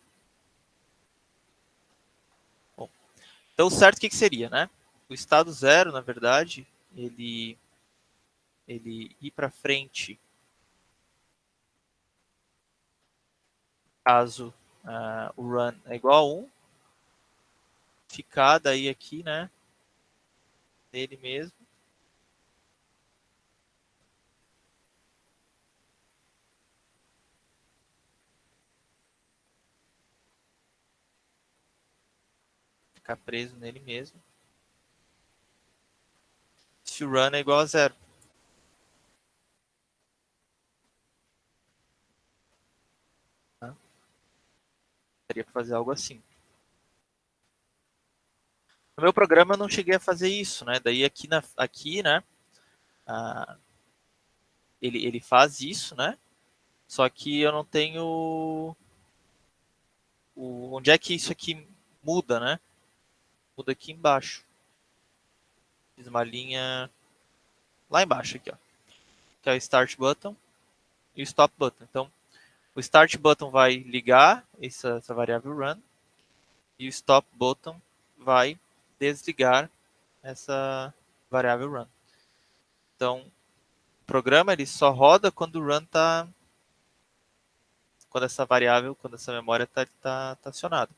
Bom, então o certo o que seria, né? O estado zero, na verdade, ele ir para frente caso o run é igual a 1, ficar daí aqui, né, nele mesmo. Ficar preso nele mesmo. Se o run é igual a 0. Tá? Teria que fazer algo assim. No meu programa eu não cheguei a fazer isso, né? Daí aqui, né? Ele faz isso, né? Só que eu não tenho onde é que isso aqui muda, né? Muda aqui embaixo. Fiz uma linha lá embaixo aqui, ó. Que é o Start Button e o Stop Button. Então, o Start Button vai ligar essa variável run e o Stop Button vai desligar essa variável run. Então, o programa ele só roda quando o run tá, quando essa variável, quando essa memória tá acionada.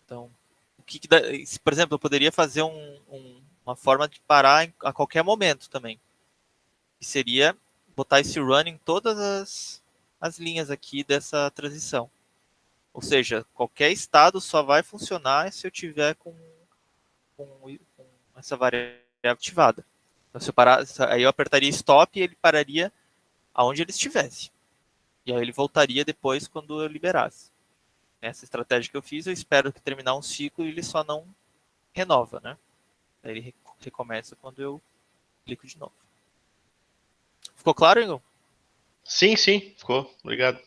Então, por exemplo, eu poderia fazer uma forma de parar a qualquer momento também. Que seria botar esse run em todas as linhas aqui dessa transição. Ou seja, qualquer estado só vai funcionar se eu tiver com essa variável ativada. Então, se eu parar, aí eu apertaria stop e ele pararia aonde ele estivesse. E aí ele voltaria depois quando eu liberasse. Essa estratégia que eu fiz, eu espero que terminar um ciclo e ele só não renova, né? Aí ele recomeça quando eu clico de novo. Ficou claro, Igor? Sim, ficou. Obrigado.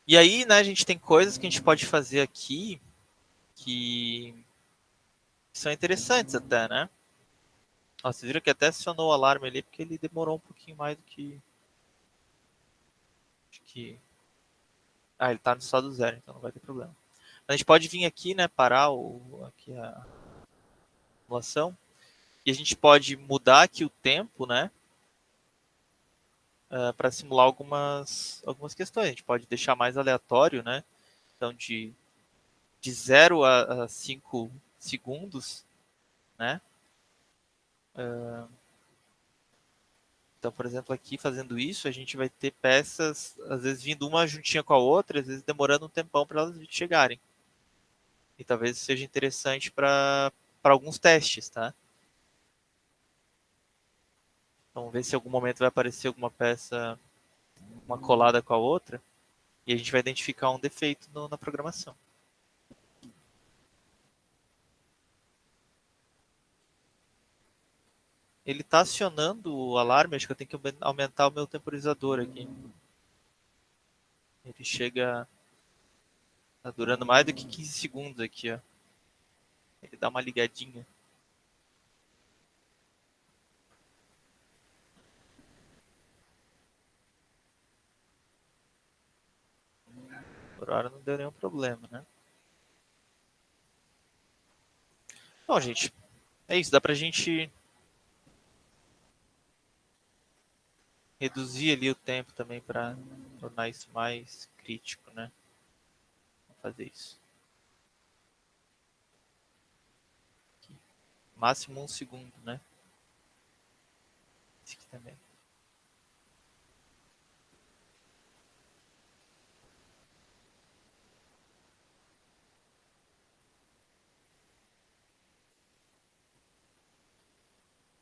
E aí, né, a gente tem coisas que a gente pode fazer aqui que são interessantes até, né? Ó, vocês viram que até acionou o alarme ali porque ele demorou um pouquinho mais do que... Acho que... Ah, ele tá no estado zero, então não vai ter problema. A gente pode vir aqui, né, parar aqui a simulação. E a gente pode mudar aqui o tempo, né? Para simular algumas questões. A gente pode deixar mais aleatório, né? Então, de 0 a 5 segundos, né? Então, por exemplo, aqui fazendo isso, a gente vai ter peças, às vezes vindo uma juntinha com a outra, às vezes demorando um tempão para elas chegarem. E talvez seja interessante para alguns testes, tá? Vamos ver se em algum momento vai aparecer alguma peça, uma colada com a outra, e a gente vai identificar um defeito na programação. Ele está acionando o alarme, acho que eu tenho que aumentar o meu temporizador aqui. Ele chega... Tá durando mais do que 15 segundos aqui, ó. Ele dá uma ligadinha. Por hora não deu nenhum problema, né? Bom, gente, é isso. Dá pra gente reduzir ali o tempo também para tornar isso mais crítico, né? Vamos fazer isso. Aqui. Máximo 1 segundo, né? Esse aqui também.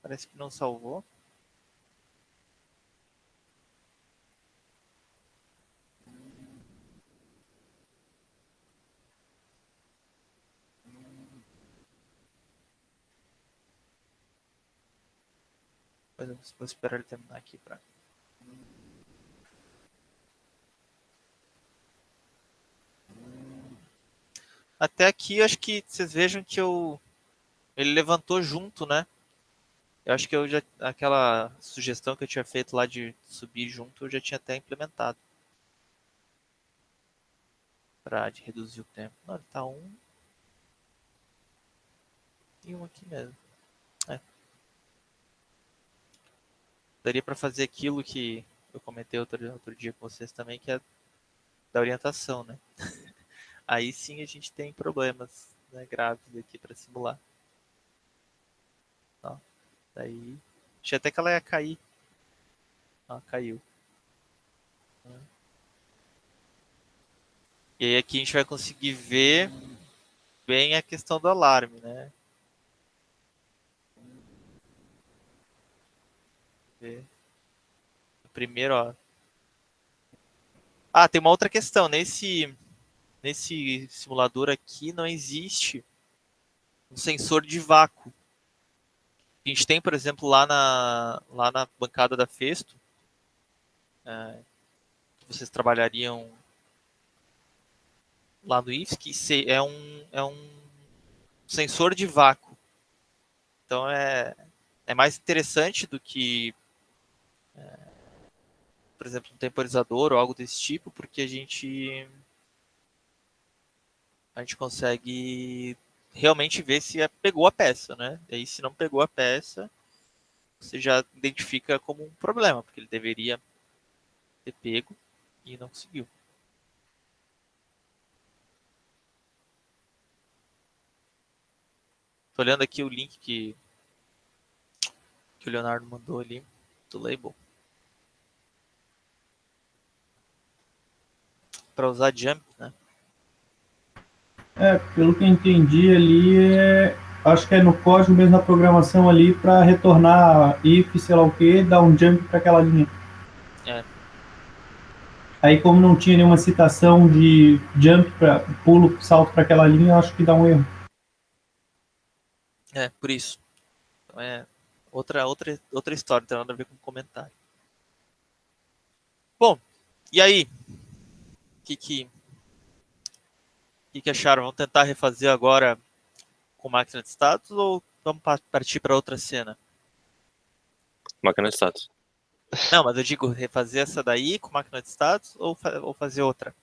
Parece que não salvou. Vou esperar ele terminar aqui para... Até aqui, eu acho que vocês vejam que ele levantou junto, né? Eu acho que aquela sugestão que eu tinha feito lá de subir junto, eu já tinha até implementado. De reduzir o tempo. Não, ele tá 1. E 1 aqui mesmo. Daria para fazer aquilo que eu comentei outro dia com vocês também, que é da orientação, né? Aí sim a gente tem problemas, né, graves aqui para simular. Ó, daí... Achei até que ela ia cair. Ó, caiu. E aí aqui a gente vai conseguir ver bem a questão do alarme, né? Primeiro, ó. Ah, tem uma outra questão. Nesse simulador aqui não existe um sensor de vácuo. A gente tem, por exemplo, lá na bancada da Festo, que vocês trabalhariam lá no IFSC, que é um sensor de vácuo. Então é mais interessante do que, por exemplo, um temporizador ou algo desse tipo, porque a gente consegue realmente ver se pegou a peça, né? E aí, se não pegou a peça, você já identifica como um problema, porque ele deveria ter pego e não conseguiu. Tô olhando aqui o link que o Leonardo mandou ali do label. Para usar jump, né? Pelo que eu entendi ali, acho que é no código mesmo da programação ali para retornar if, sei lá o que, dar um jump para aquela linha. Aí, como não tinha nenhuma citação de jump, pulo, salto para aquela linha, acho que dá um erro. Por isso. Então Outra história, não tem nada a ver com comentário. Bom, e aí? O que acharam? Vamos tentar refazer agora com máquina de status ou vamos partir para outra cena? Máquina de status. Não, mas eu digo refazer essa daí com máquina de status ou fazer outra?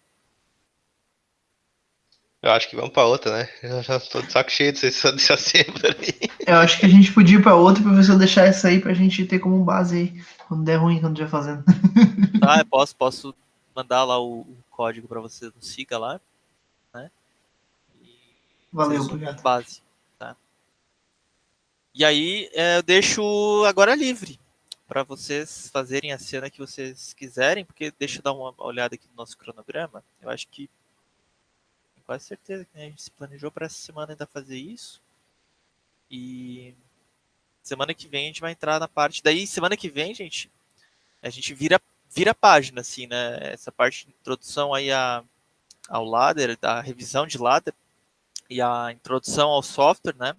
Eu acho que vamos pra outra, né? Eu já tô de saco cheio desse assembly aí. Eu acho que a gente podia ir pra outra, professor, deixar essa aí pra gente ter como base aí, quando der ruim, quando estiver fazendo. Tá, eu posso mandar lá o código para você no Siga lá, né? E Valeu, vocês usam obrigado. como base, tá? E aí eu deixo agora livre para vocês fazerem a cena que vocês quiserem, porque deixa eu dar uma olhada aqui no nosso cronograma. Eu acho que tenho quase certeza que a gente se planejou para essa semana ainda fazer isso. E semana que vem a gente vai entrar na parte. Daí, semana que vem, gente, a gente vira a página, assim, né? Essa parte de introdução aí ao ladder, da revisão de ladder e a introdução ao software, né?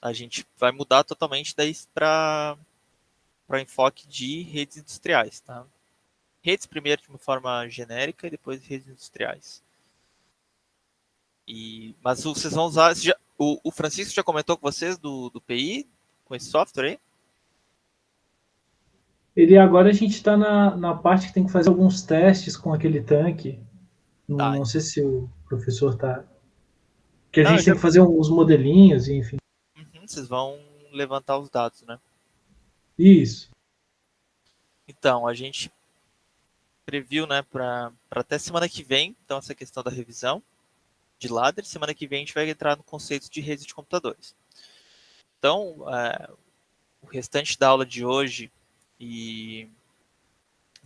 A gente vai mudar totalmente daí para enfoque de redes industriais, tá? Redes primeiro de uma forma genérica e depois redes industriais. Mas vocês vão usar... O Francisco já comentou com vocês do PI, com esse software aí? Agora a gente está na parte que tem que fazer alguns testes com aquele tanque. Não sei se o professor está... Que a gente tem que fazer uns modelinhos, enfim. Vocês vão levantar os dados, né? Isso. Então, a gente previu, né, para até semana que vem, então, essa questão da revisão de ladder. Semana que vem a gente vai entrar no conceito de redes de computadores. Então, o restante da aula de hoje e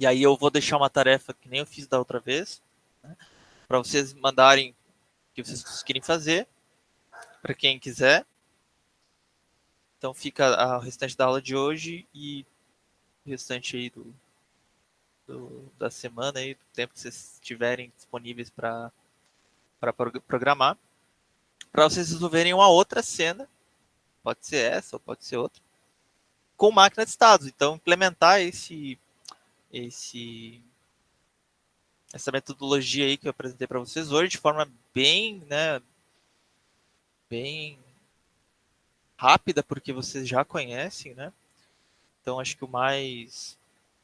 aí eu vou deixar uma tarefa que nem eu fiz da outra vez, né, para vocês mandarem o que vocês conseguirem fazer, para quem quiser. Então fica o restante da aula de hoje e o restante aí da semana, aí, do tempo que vocês tiverem disponíveis para programar, para vocês resolverem uma outra cena, pode ser essa ou pode ser outra, com máquina de estados. Então implementar essa metodologia aí que eu apresentei para vocês hoje de forma bem, né, bem rápida, porque vocês já conhecem, né? Então acho que o mais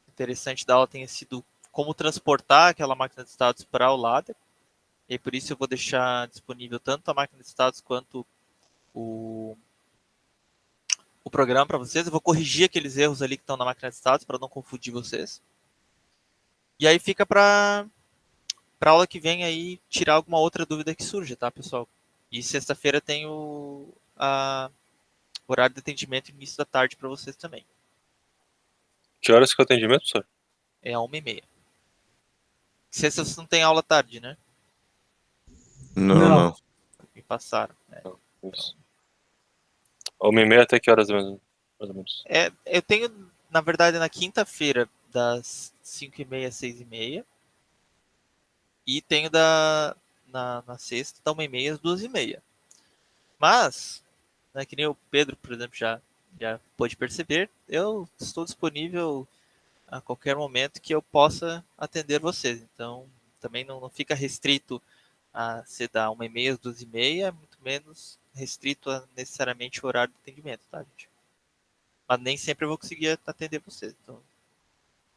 interessante da aula tenha sido como transportar aquela máquina de estados para o ladder. E por isso eu vou deixar disponível tanto a máquina de estados quanto o programa para vocês. Eu vou corrigir aqueles erros ali que estão na máquina de estados para não confundir vocês. E aí fica para a aula que vem aí tirar alguma outra dúvida que surja, tá, pessoal? E sexta-feira tem o horário de atendimento início da tarde para vocês também. Que horas que é o atendimento, professor? É 1h30. Sexta vocês não tem aula tarde, né? Não. Me passaram. Né? Isso. 1h30 até que horas mais ou menos? Eu tenho, na verdade, na quinta-feira, das 5h30 às 6h30. E tenho na sexta, da 1h30 às 2h30. Mas, né, que nem o Pedro, por exemplo, já pôde perceber, eu estou disponível a qualquer momento que eu possa atender vocês. Então, também não fica restrito a ser da 1h30 às 2h30, muito menos restrito a necessariamente o horário de atendimento, tá, gente? Mas nem sempre eu vou conseguir atender vocês. Então,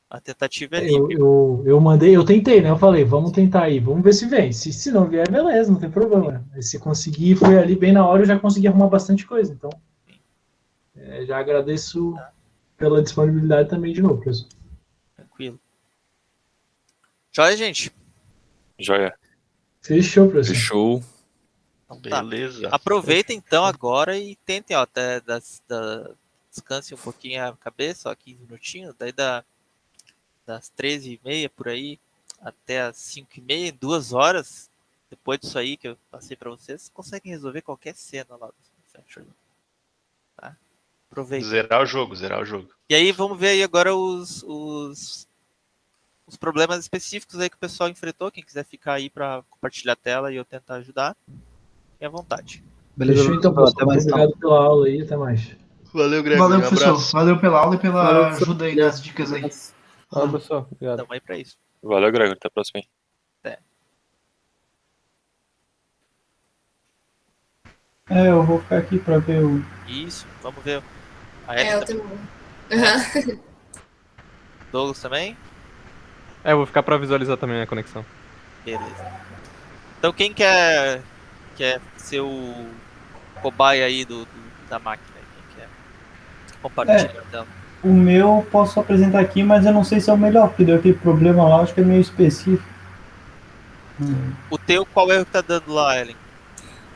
a tentativa é livre. Eu tentei, né? Eu falei, vamos tentar aí, vamos ver se vem. Se não vier, beleza, não tem problema. Mas se conseguir, foi ali bem na hora, eu já consegui arrumar bastante coisa. Então, já agradeço pela disponibilidade também de novo, professor. Tranquilo. Joia, gente? Joia. Fechou, professor. Fechou. Então, tá. Beleza. Aproveitem então agora e tentem, ó, até descanse um pouquinho a cabeça, ó, 15 minutinhos, daí das 13h30 por aí até as 5h30, 2 horas, depois disso aí que eu passei para vocês conseguem resolver qualquer cena lá do Factory. Tá? Aproveitem. Zerar o jogo. E aí vamos ver aí agora os problemas específicos aí que o pessoal enfrentou. Quem quiser ficar aí para compartilhar a tela e eu tentar ajudar, fique à vontade. Beleza, Fechou então, professor, pessoal. Obrigado pela aula aí, até mais. Valeu, Greg. Valeu, Um professor. abraço. Valeu pela aula e pela Valeu, professor. ajuda aí nas dicas aí. Fala, professor. Obrigado. Tamo aí pra isso. Valeu, Gregor. Até a próxima. Hein? Eu vou ficar aqui pra ver o. Isso, vamos ver. A É, Ellen eu também. também. Douglas também? Eu vou ficar pra visualizar também a conexão. Beleza. Então quem quer ser o cobaia aí da máquina? Quem quer compartilhar dela? O meu eu posso apresentar aqui, mas eu não sei se é o melhor, porque deu aquele problema lá, acho que é meio específico. O teu, qual é o que tá dando lá, Ellen?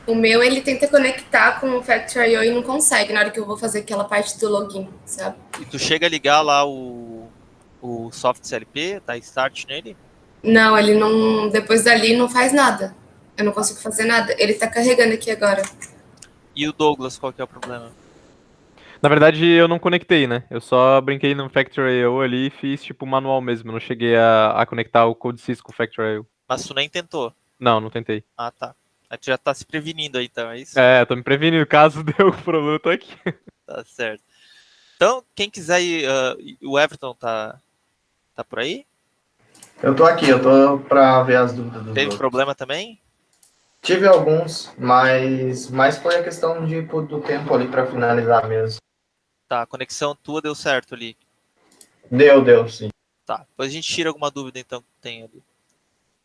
O meu, ele tenta conectar com o Factory.io e não consegue na hora que eu vou fazer aquela parte do login, sabe? E tu chega a ligar lá o soft CLP, dá start nele? Não, ele não... Depois dali não faz nada. Eu não consigo fazer nada. Ele tá carregando aqui agora. E o Douglas, qual que é o problema? Na verdade, eu não conectei, né? Eu só brinquei no Factory.io ali e fiz tipo manual mesmo. Eu não cheguei a conectar o CodeSys com o Factory.io. Mas tu nem tentou? Não tentei. Ah, tá. Aí tu já tá se prevenindo aí, então, é isso? É, tô me prevenindo. Caso dê algum problema, eu tô aqui. Tá certo. Então, quem quiser ir... o Everton tá por aí? Eu tô aqui, eu tô pra ver as dúvidas dos Teve outros. problema também? Tive alguns, mas foi a questão do tempo ali pra finalizar mesmo. Tá, a conexão tua deu certo ali. Deu, sim. Tá, depois a gente tira alguma dúvida então que tem ali.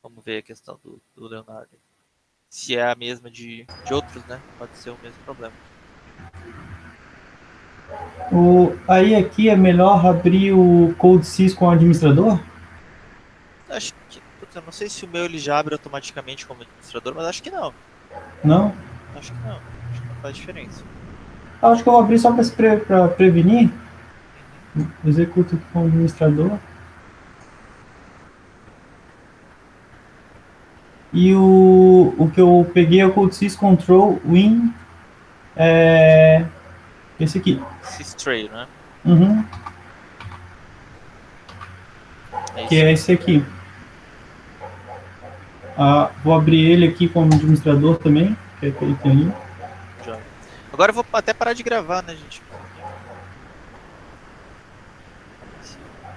Vamos ver a questão do Leonardo. Se é a mesma de outros, né? Pode ser o mesmo problema. Aí aqui é melhor abrir o CodeSys com o administrador? Acho que... eu não sei se o meu ele já abre automaticamente como administrador, mas acho que não. Não? Acho que não. Acho que não faz diferença. Acho que eu vou abrir só para prevenir. Executo com o administrador. E o que eu peguei é o CodeSys Control Win. Esse aqui. Systray, né? Uhum. É Que é esse aqui. Vou abrir ele aqui como administrador também, que é aquele que tem ali. Já. Agora eu vou até parar de gravar, né, gente?